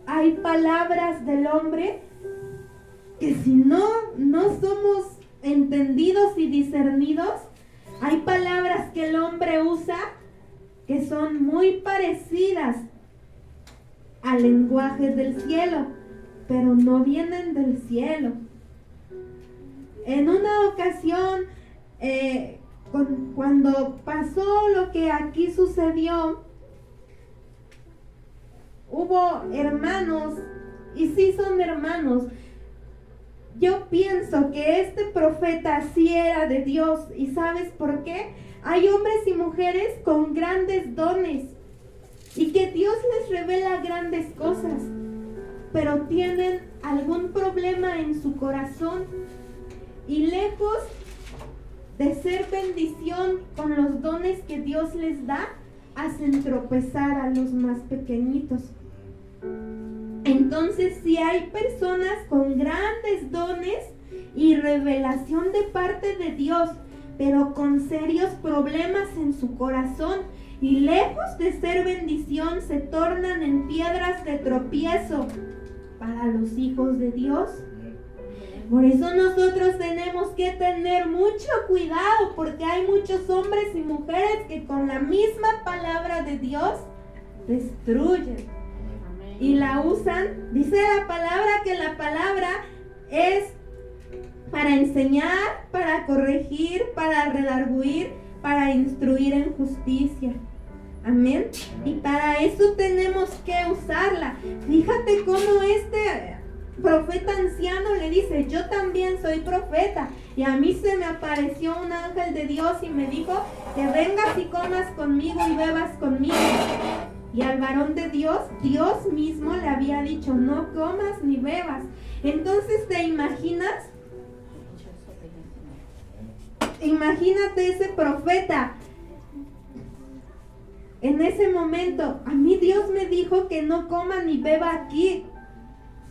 S2: hay palabras del hombre que si no somos entendidos y discernidos, hay palabras que el hombre usa que son muy parecidas al lenguaje del cielo, pero no vienen del cielo. En una ocasión, cuando pasó lo que aquí sucedió, hubo hermanos, y sí son hermanos. Yo pienso que este profeta sí era de Dios. ¿Y sabes por qué? Hay hombres y mujeres con grandes dones y que Dios les revela grandes cosas, pero tienen algún problema en su corazón y lejos de ser bendición con los dones que Dios les da, hacen tropezar a los más pequeñitos. Entonces, si hay personas con grandes dones y revelación de parte de Dios, pero con serios problemas en su corazón, y lejos de ser bendición se tornan en piedras de tropiezo para los hijos de Dios. Por eso nosotros tenemos que tener mucho cuidado, porque hay muchos hombres y mujeres que con la misma palabra de Dios destruyen y la usan. Dice la palabra que la palabra es para enseñar, para corregir, para redarguir, para instruir en justicia. Amén. Y para eso tenemos que usarla. Fíjate cómo este profeta anciano le dice: yo también soy profeta, y a mí se me apareció un ángel de Dios y me dijo que vengas y comas conmigo y bebas conmigo. Y al varón de Dios, Dios mismo le había dicho: no comas ni bebas. Entonces, ¿te imaginas? Imagínate ese profeta. En ese momento, a mí Dios me dijo que no coma ni beba aquí,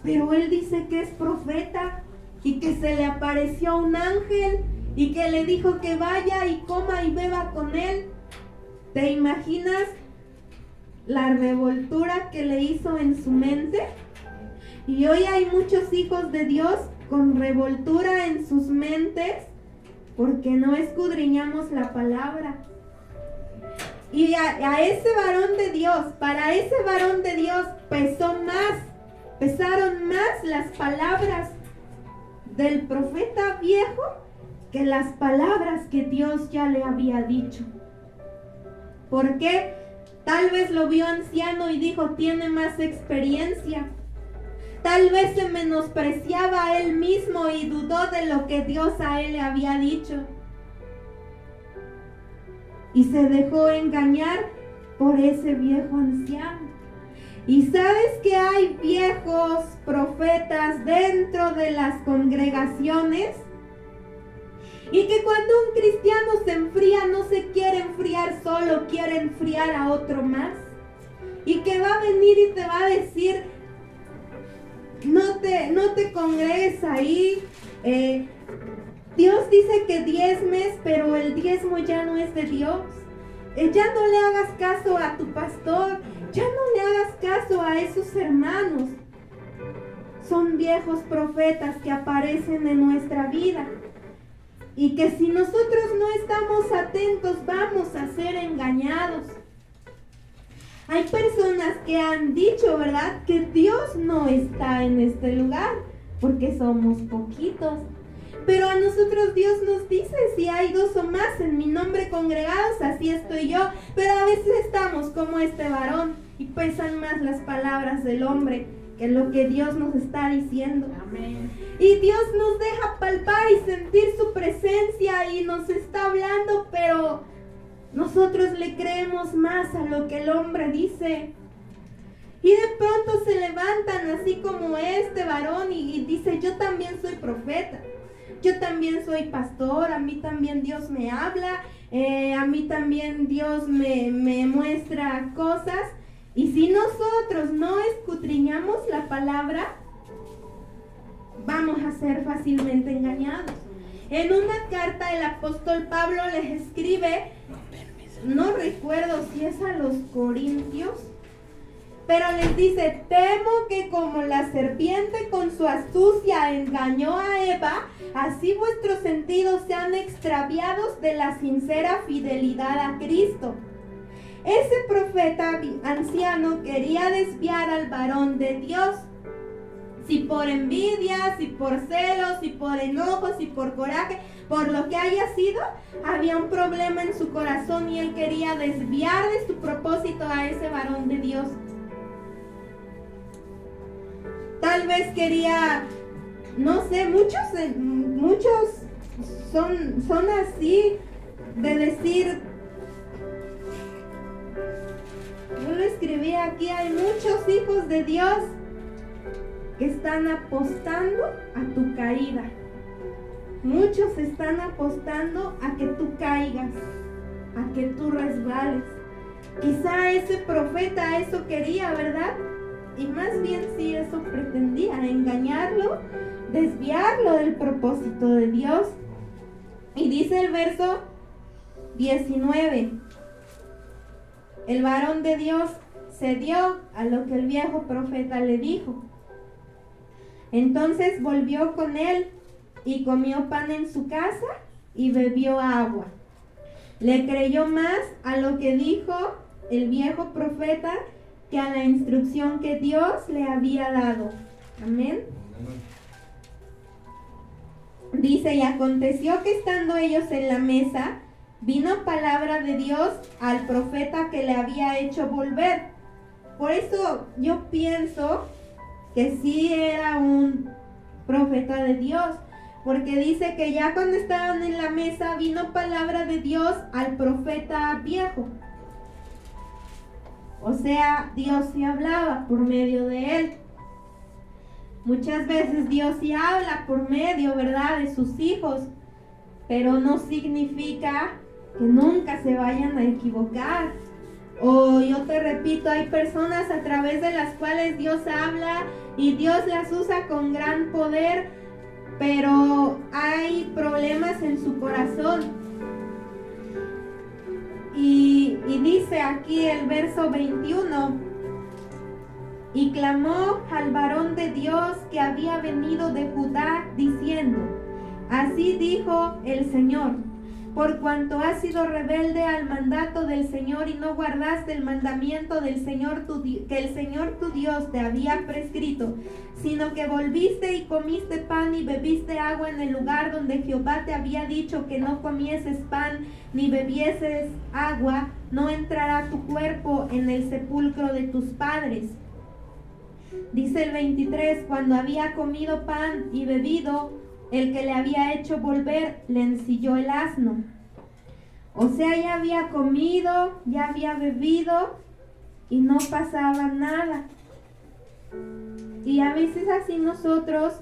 S2: pero él dice que es profeta y que se le apareció un ángel y que le dijo que vaya y coma y beba con él. ¿Te imaginas la revoltura que le hizo en su mente? Y hoy hay muchos hijos de Dios con revoltura en sus mentes porque no escudriñamos la palabra. Y a ese varón de Dios, para ese varón de Dios pesaron más las palabras del profeta viejo que las palabras que Dios ya le había dicho. ¿Por qué? Tal vez lo vio anciano y dijo: tiene más experiencia. Tal vez se menospreciaba a él mismo y dudó de lo que Dios a él le había dicho. Y se dejó engañar por ese viejo anciano. Y sabes que hay viejos profetas dentro de las congregaciones, y que cuando un cristiano se enfría, no se quiere enfriar solo, quiere enfriar a otro más. Y que va a venir y te va a decir: no te congregues ahí. Dios dice que diezmes, pero el diezmo ya no es de Dios. Ya no le hagas caso a tu pastor, ya no le hagas caso a esos hermanos. Son viejos profetas que aparecen en nuestra vida y que si nosotros no estamos atentos vamos a ser engañados. Hay personas que han dicho, ¿verdad?, que Dios no está en este lugar porque somos poquitos. Pero a nosotros Dios nos dice: si hay 2 o más en mi nombre congregados, así estoy yo. Pero a veces estamos como este varón y pesan más las palabras del hombre que lo que Dios nos está diciendo. Amén. Y Dios nos deja palpar y sentir su presencia y nos está hablando, pero nosotros le creemos más a lo que el hombre dice. Y de pronto se levantan así como este varón y dice: yo también soy profeta. Yo también soy pastor, a mí también Dios me habla, a mí también Dios me muestra cosas. Y si nosotros no escudriñamos la palabra, vamos a ser fácilmente engañados. En una carta el apóstol Pablo les escribe, no recuerdo si es a los Corintios, pero les dice: temo que como la serpiente con su astucia engañó a Eva, así vuestros sentidos sean extraviados de la sincera fidelidad a Cristo. Ese profeta anciano quería desviar al varón de Dios. Si por envidia, si por celos, si por enojo, si por coraje, por lo que haya sido, había un problema en su corazón y él quería desviar de su propósito a ese varón de Dios. Tal vez quería, no sé, muchos son así de decir, yo lo escribí aquí, hay muchos hijos de Dios que están apostando a tu caída. Muchos están apostando a que tú caigas, a que tú resbales. Quizá ese profeta eso quería, ¿verdad? Y más bien sí, eso pretendía, engañarlo, desviarlo del propósito de Dios. Y dice el verso 19: el varón de Dios cedió a lo que el viejo profeta le dijo. Entonces volvió con él y comió pan en su casa y bebió agua. Le creyó más a lo que dijo el viejo profeta que a la instrucción que Dios le había dado. Amén. Dice, y aconteció que estando ellos en la mesa, vino palabra de Dios al profeta que le había hecho volver. Por eso yo pienso que sí era un profeta de Dios, porque dice que ya cuando estaban en la mesa vino palabra de Dios al profeta viejo. O sea, Dios sí hablaba por medio de él. Muchas veces Dios sí habla por medio, ¿verdad?, de sus hijos, pero no significa que nunca se vayan a equivocar. O yo te repito, hay personas a través de las cuales Dios habla y Dios las usa con gran poder, pero hay problemas en su corazón. Y dice aquí el verso 21, y clamó al varón de Dios que había venido de Judá, diciendo, así dijo el Señor, por cuanto has sido rebelde al mandato del Señor y no guardaste el mandamiento del Señor que el Señor tu Dios te había prescrito, sino que volviste y comiste pan y bebiste agua en el lugar donde Jehová te había dicho que no comieses pan ni bebieses agua, no entrará tu cuerpo en el sepulcro de tus padres. Dice el 23, cuando había comido pan y bebido, el que le había hecho volver le ensilló el asno. O sea, ya había comido, ya había bebido y no pasaba nada. Y a veces así nosotros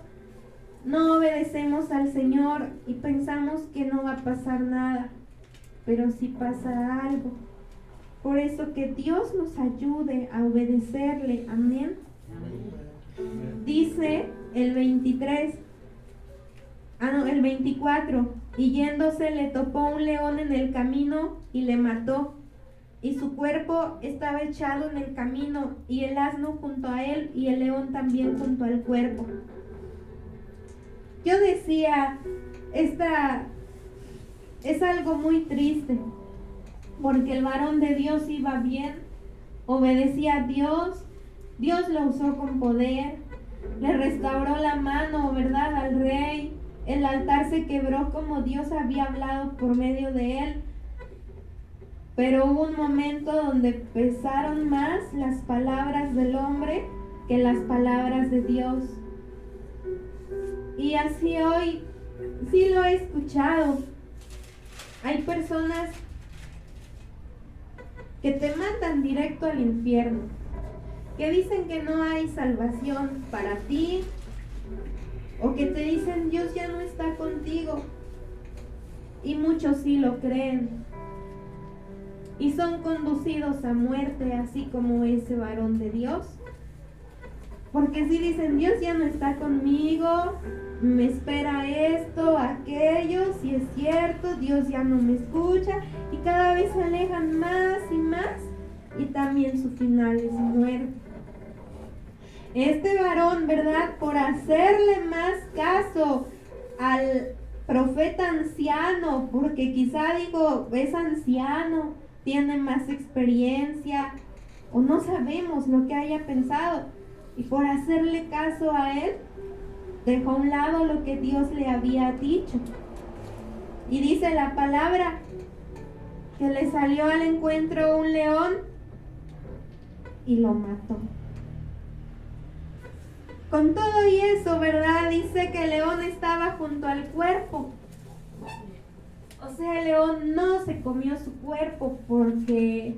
S2: no obedecemos al Señor y pensamos que no va a pasar nada, pero sí pasa algo. Por eso que Dios nos ayude a obedecerle. Amén. Dice el 23, el 24, y yéndose le topó un león en el camino y le mató, y su cuerpo estaba echado en el camino, y el asno junto a él, y el león también junto al cuerpo. Yo decía, esta es algo muy triste, porque el varón de Dios iba bien, obedecía a Dios, Dios lo usó con poder, le restauró la mano, ¿verdad?, al rey. El altar se quebró como Dios había hablado por medio de él. Pero hubo un momento donde pesaron más las palabras del hombre que las palabras de Dios. Y así hoy, sí lo he escuchado. Hay personas que te mandan directo al infierno, que dicen que no hay salvación para ti, o que te dicen Dios ya no está contigo, y muchos sí lo creen y son conducidos a muerte, así como ese varón de Dios, porque si dicen Dios ya no está conmigo, me espera esto, aquello, si es cierto, Dios ya no me escucha, y cada vez se alejan más y más, y también su final es muerte. Este varón, ¿verdad?, por hacerle más caso al profeta anciano, porque quizá digo, es anciano, tiene más experiencia, o no sabemos lo que haya pensado, y por hacerle caso a él, dejó a un lado lo que Dios le había dicho. Y dice la palabra que le salió al encuentro un león y lo mató. Con todo y eso, ¿verdad?, dice que el león estaba junto al cuerpo. O sea, el león no se comió su cuerpo, porque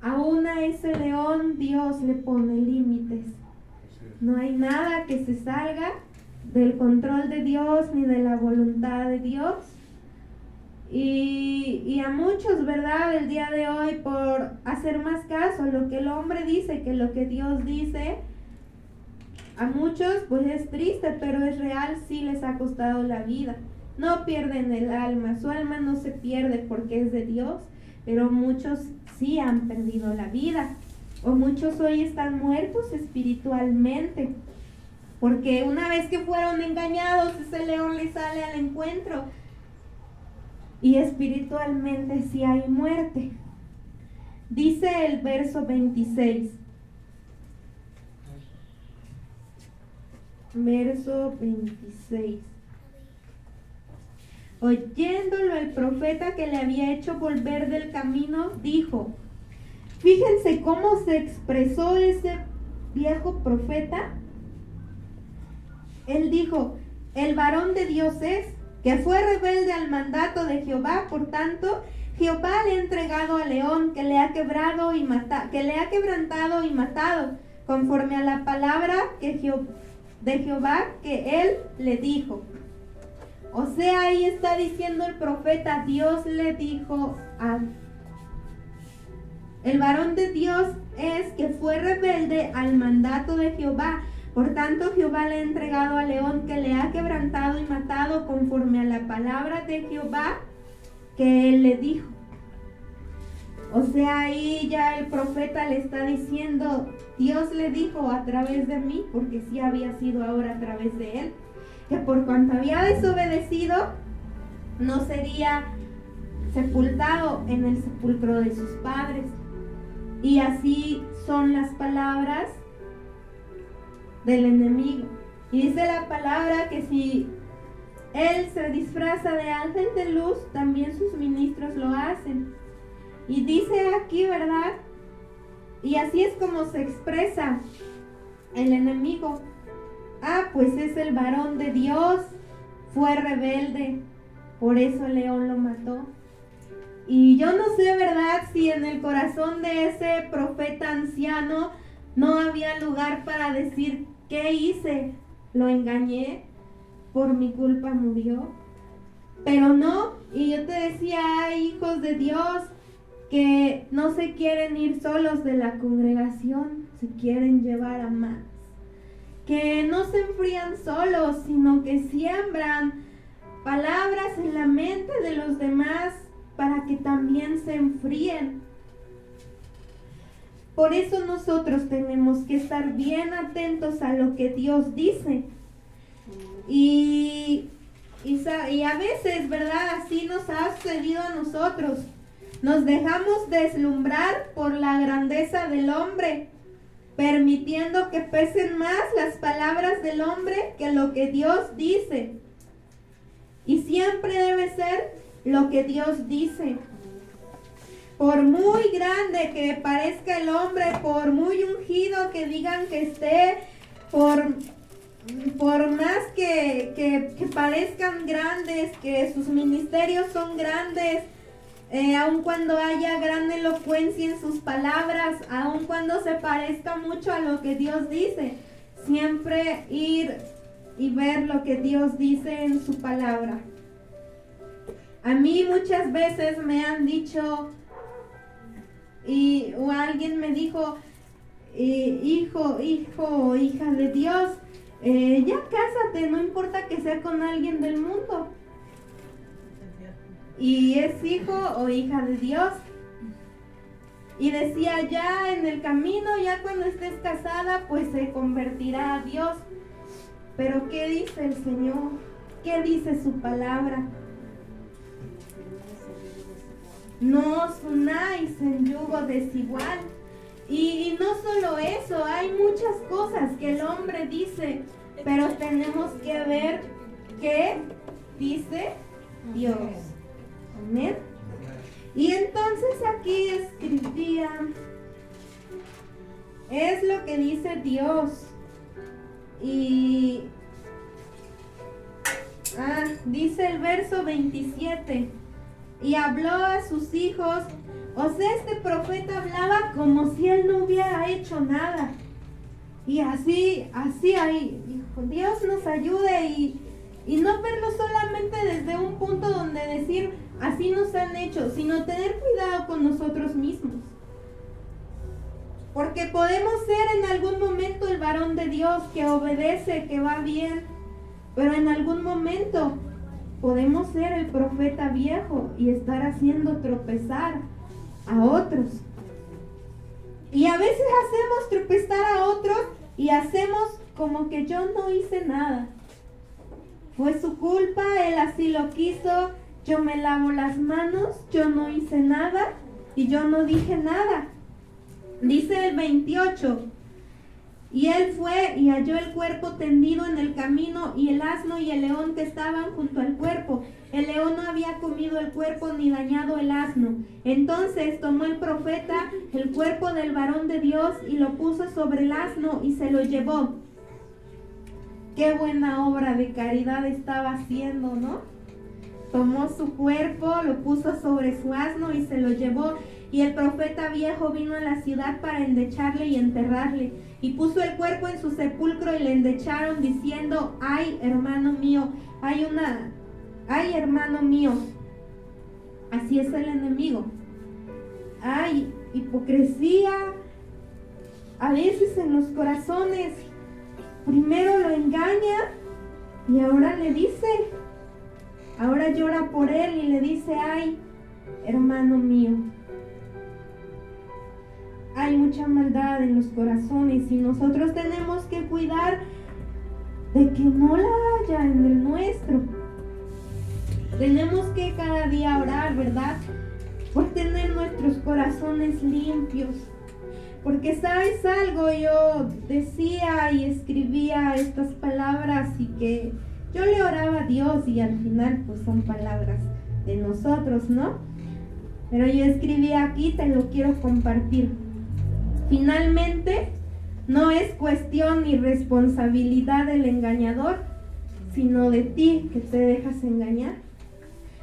S2: aún a ese león Dios le pone límites. No hay nada que se salga del control de Dios ni de la voluntad de Dios. Y a muchos, ¿verdad?, el día de hoy, por hacer más caso a lo que el hombre dice que lo que Dios dice, a muchos pues es triste, pero es real, sí les ha costado la vida. No pierden el alma, su alma no se pierde porque es de Dios, pero muchos sí han perdido la vida, o muchos hoy están muertos espiritualmente, porque una vez que fueron engañados, ese león les sale al encuentro, y espiritualmente sí hay muerte. Dice el verso 26. Verso 26. Oyéndolo el profeta que le había hecho volver del camino, dijo: fíjense cómo se expresó ese viejo profeta. Él dijo: el varón de Dios es, que fue rebelde al mandato de Jehová, por tanto, Jehová le ha entregado al león que le ha quebrantado y matado, conforme a la palabra de Jehová que él le dijo. O sea, ahí está diciendo el profeta, Dios le dijo el varón de Dios es que fue rebelde al mandato de Jehová. Por tanto, Jehová le ha entregado al león que le ha quebrantado y matado, conforme a la palabra de Jehová que él le dijo. O sea, ahí ya el profeta le está diciendo, Dios le dijo a través de mí, porque sí había sido ahora a través de él, que por cuanto había desobedecido, no sería sepultado en el sepulcro de sus padres. Y así son las palabras del enemigo. Y dice la palabra que si él se disfraza de ángel de luz, también sus ministros lo hacen. Y dice aquí, ¿verdad? Y así es como se expresa el enemigo. Ah, pues es el varón de Dios, fue rebelde, por eso el león lo mató. Y yo no sé, ¿verdad?, si en el corazón de ese profeta anciano no había lugar para decir, ¿qué hice? Lo engañé, por mi culpa murió. Pero no, y yo te decía, hay hijos de Dios que no se quieren ir solos de la congregación, se quieren llevar a más. Que no se enfrían solos, sino que siembran palabras en la mente de los demás para que también se enfríen. Por eso nosotros tenemos que estar bien atentos a lo que Dios dice. Y a veces, ¿verdad? Así nos ha sucedido a nosotros. Nos dejamos deslumbrar por la grandeza del hombre, permitiendo que pesen más las palabras del hombre que lo que Dios dice. Y siempre debe ser lo que Dios dice. Por muy grande que parezca el hombre, por muy ungido que digan que esté, por más que parezcan grandes, que sus ministerios son grandes, aun cuando haya gran elocuencia en sus palabras, aun cuando se parezca mucho a lo que Dios dice, siempre ir y ver lo que Dios dice en su palabra. A mí muchas veces me han dicho, o alguien me dijo, hijo, hija de Dios, ya cásate, no importa que sea con alguien del mundo. Y es hijo o hija de Dios. Y decía, ya en el camino, ya cuando estés casada, pues se convertirá a Dios. Pero ¿qué dice el Señor? ¿Qué dice su palabra? No os unáis en yugo desigual. Y no solo eso, hay muchas cosas que el hombre dice, pero tenemos que ver qué dice Dios. Amén. Y entonces aquí escribía, es lo que dice Dios. Y dice el verso 27, y habló a sus hijos. O sea, este profeta hablaba como si él no hubiera hecho nada. Y así ahí, Dios nos ayude y no verlo solamente desde un punto donde decir, así nos han hecho, sino tener cuidado con nosotros mismos. Porque podemos ser en algún momento el varón de Dios que obedece, que va bien, pero en algún momento podemos ser el profeta viejo y estar haciendo tropezar a otros. Y a veces hacemos tropezar a otros y hacemos como que yo no hice nada. Fue su culpa, él así lo quiso, yo me lavo las manos, yo no hice nada y yo no dije nada. Dice el 28, y él fue y halló el cuerpo tendido en el camino y el asno y el león que estaban junto al cuerpo. El león no había comido el cuerpo ni dañado el asno. Entonces tomó el profeta el cuerpo del varón de Dios y lo puso sobre el asno y se lo llevó. Qué buena obra de caridad estaba haciendo, ¿no? Tomó su cuerpo, lo puso sobre su asno y se lo llevó. Y el profeta viejo vino a la ciudad para endecharle y enterrarle. Y puso el cuerpo en su sepulcro y le endecharon diciendo, ay, hermano mío, ay, hermano mío. Así es el enemigo. Hay hipocresía a veces en los corazones. Primero lo engaña y ahora le dice, ahora llora por él y le dice, ay, hermano mío. Hay mucha maldad en los corazones y nosotros tenemos que cuidar de que no la haya en el nuestro. Tenemos que cada día orar, ¿verdad? Por tener nuestros corazones limpios. Porque sabes algo, yo decía y escribía estas palabras y que yo le oraba a Dios y al final pues son palabras de nosotros, ¿no? Pero yo escribí aquí, te lo quiero compartir. Finalmente, no es cuestión ni responsabilidad del engañador, sino de ti que te dejas engañar.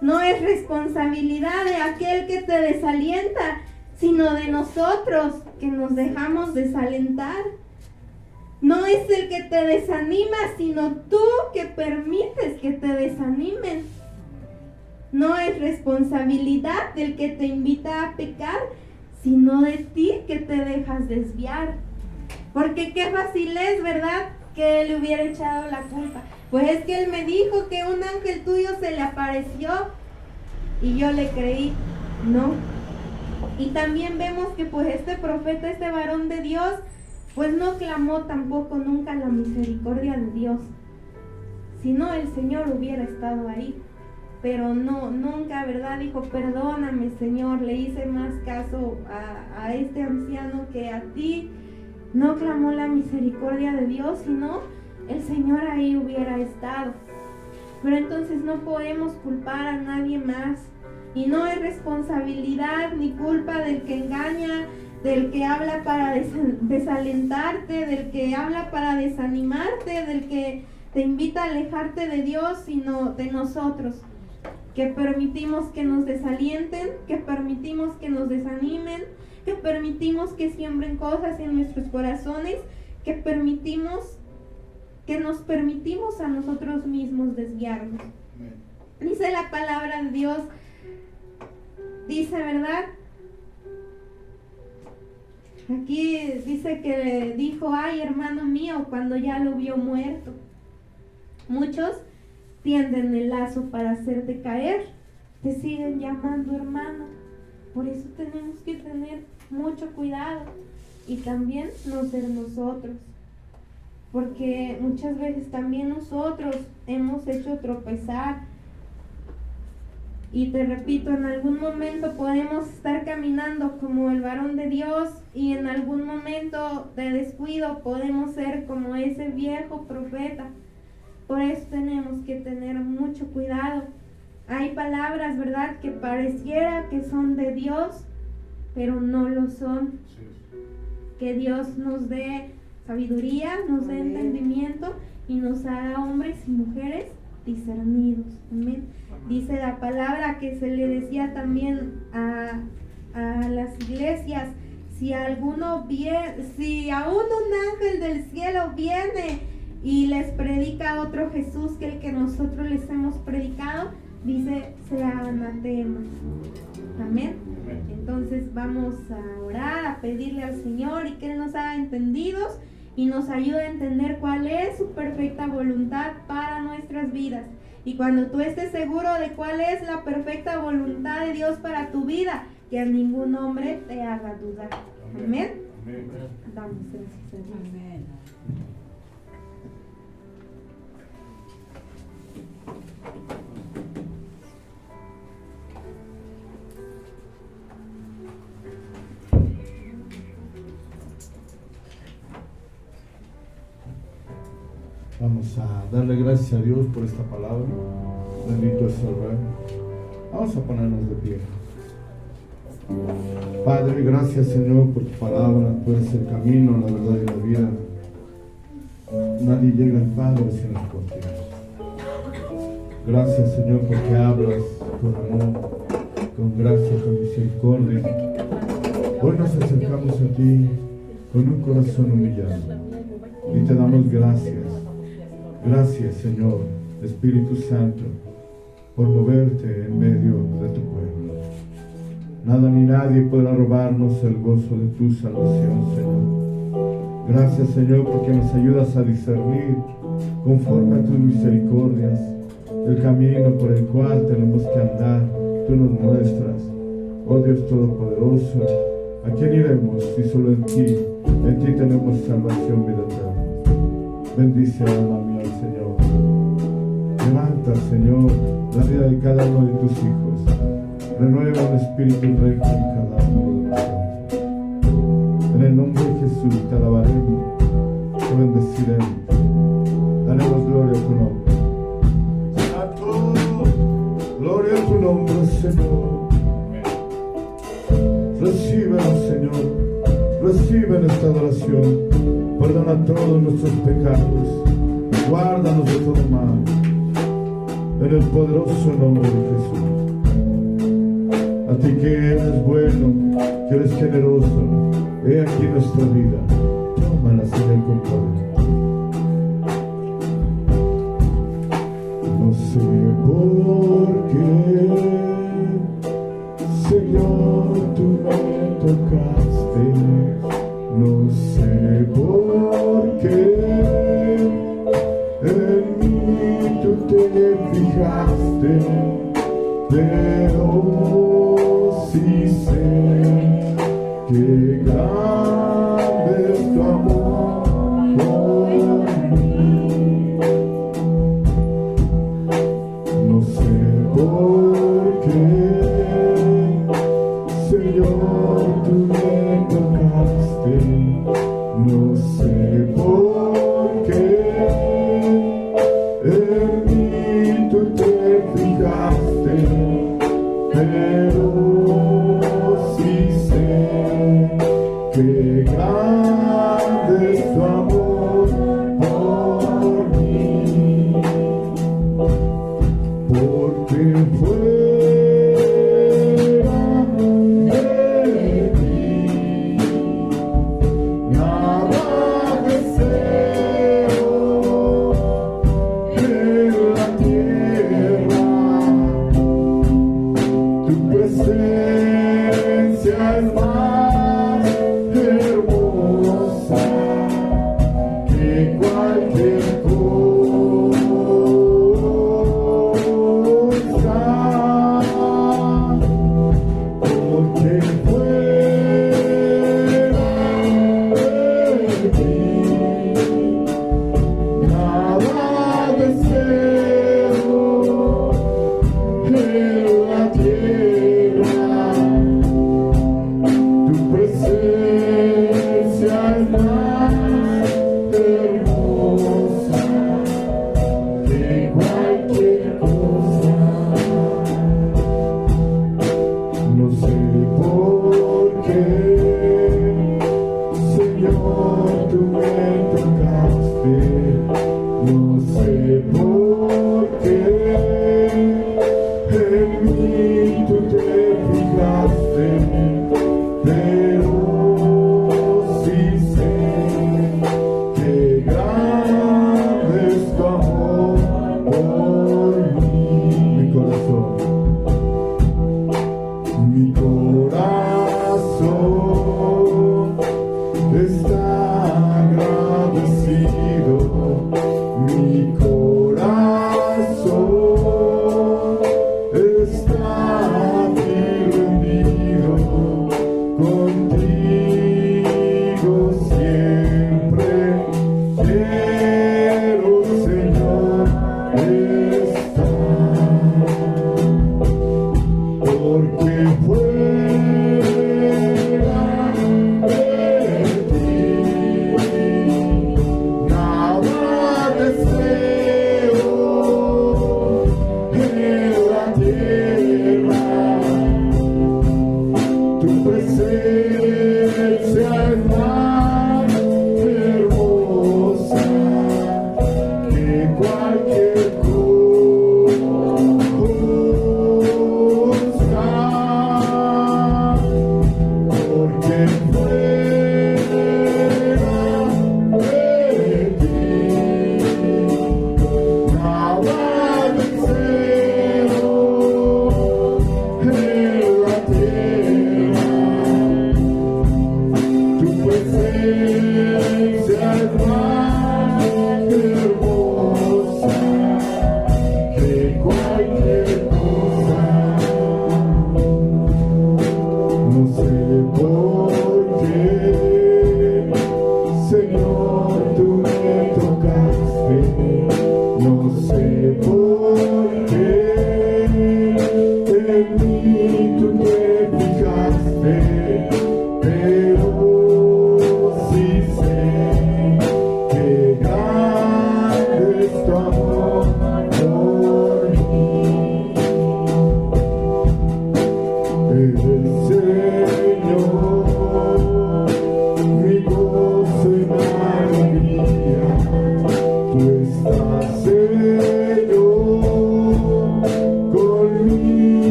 S2: No es responsabilidad de aquel que te desalienta, sino de nosotros que nos dejamos desalentar. No es el que te desanima, sino tú que permites que te desanimen. No es responsabilidad del que te invita a pecar, sino de ti que te dejas desviar. Porque qué fácil es, ¿verdad?, que él le hubiera echado la culpa. Pues es que él me dijo que un ángel tuyo se le apareció y yo le creí. No. Y también vemos que pues este profeta, este varón de Dios, pues no clamó tampoco nunca la misericordia de Dios. Si no, el Señor hubiera estado ahí. Pero no, nunca, ¿verdad? Dijo, perdóname, Señor, le hice más caso a este anciano que a ti. No clamó la misericordia de Dios, sino el Señor ahí hubiera estado. Pero entonces no podemos culpar a nadie más. Y no es responsabilidad ni culpa del que engaña, del que habla para desalentarte, del que habla para desanimarte, del que te invita a alejarte de Dios, sino de nosotros, que permitimos que nos desalienten, que permitimos que nos desanimen, que permitimos que siembren cosas en nuestros corazones, que nos permitimos a nosotros mismos desviarnos. Dice la palabra de Dios, dice, ¿verdad? Aquí dice que dijo, ay, hermano mío, cuando ya lo vio muerto. Muchos tienden el lazo para hacerte caer, te siguen llamando hermano. Por eso tenemos que tener mucho cuidado y también no ser nosotros, porque muchas veces también nosotros hemos hecho tropezar. Y te repito, en algún momento podemos estar caminando como el varón de Dios y en algún momento de descuido podemos ser como ese viejo profeta. Por eso tenemos que tener mucho cuidado. Hay palabras, ¿verdad?, que pareciera que son de Dios, pero no lo son. Que Dios nos dé sabiduría, nos dé entendimiento y nos haga hombres y mujeres discernidos. Amén. Dice la palabra que se le decía también a las iglesias, si aún un ángel del cielo viene y les predica otro Jesús que el que nosotros les hemos predicado, dice, sea anatema. Amén. Entonces vamos a orar, a pedirle al Señor y que Él nos haga entendidos y nos ayude a entender cuál es su perfecta voluntad para nuestras vidas. Y cuando tú estés seguro de cuál es la perfecta voluntad de Dios para tu vida, que a ningún hombre te haga dudar. Amén. Damos gracias a Dios.
S3: Amén.
S1: Vamos a darle gracias a Dios por esta palabra. Bendito es el Rey. Vamos a ponernos de pie. Padre, gracias Señor por tu palabra. Tú eres el camino, la verdad y la vida. Nadie llega al Padre si no es por ti. Gracias Señor porque hablas con amor, con gracia, con misericordia. Hoy nos acercamos a ti con un corazón humillado y te damos gracias. Gracias Señor, Espíritu Santo, por moverte en medio de tu pueblo. Nada ni nadie podrá robarnos el gozo de tu salvación, Señor. Gracias Señor porque nos ayudas a discernir conforme a tus misericordias el camino por el cual tenemos que andar. Tú nos muestras, oh Dios Todopoderoso, ¿a quién iremos si solo en ti tenemos salvación, vida eterna? Bendice alma mía al Señor. Levanta, Señor, la vida de cada uno de tus hijos. Renueva el espíritu recto en cada uno de nosotros. En el nombre de Jesús te alabaremos, te bendeciremos. Daremos gloria a tu nombre. Santo, gloria a tu nombre, Señor. Recíbenos, Señor. Recibe nuestra adoración. Perdona todos nuestros pecados. Guárdanos de todo mal. En el poderoso nombre de Jesús. A ti que eres bueno, que eres generoso, he aquí nuestra vida. Tómala, Señor, con poder. No sé por qué, Señor, tú me tocaste. No sé por qué en mí tú te fijaste, pero sí sé que grande es tu amor por mí. No sé por qué, Señor, tú me tocaste. No sé por qué en mí tú te fijaste, pero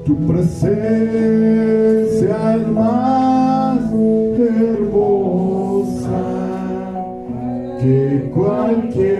S1: Tu presencia es más hermosa que cualquier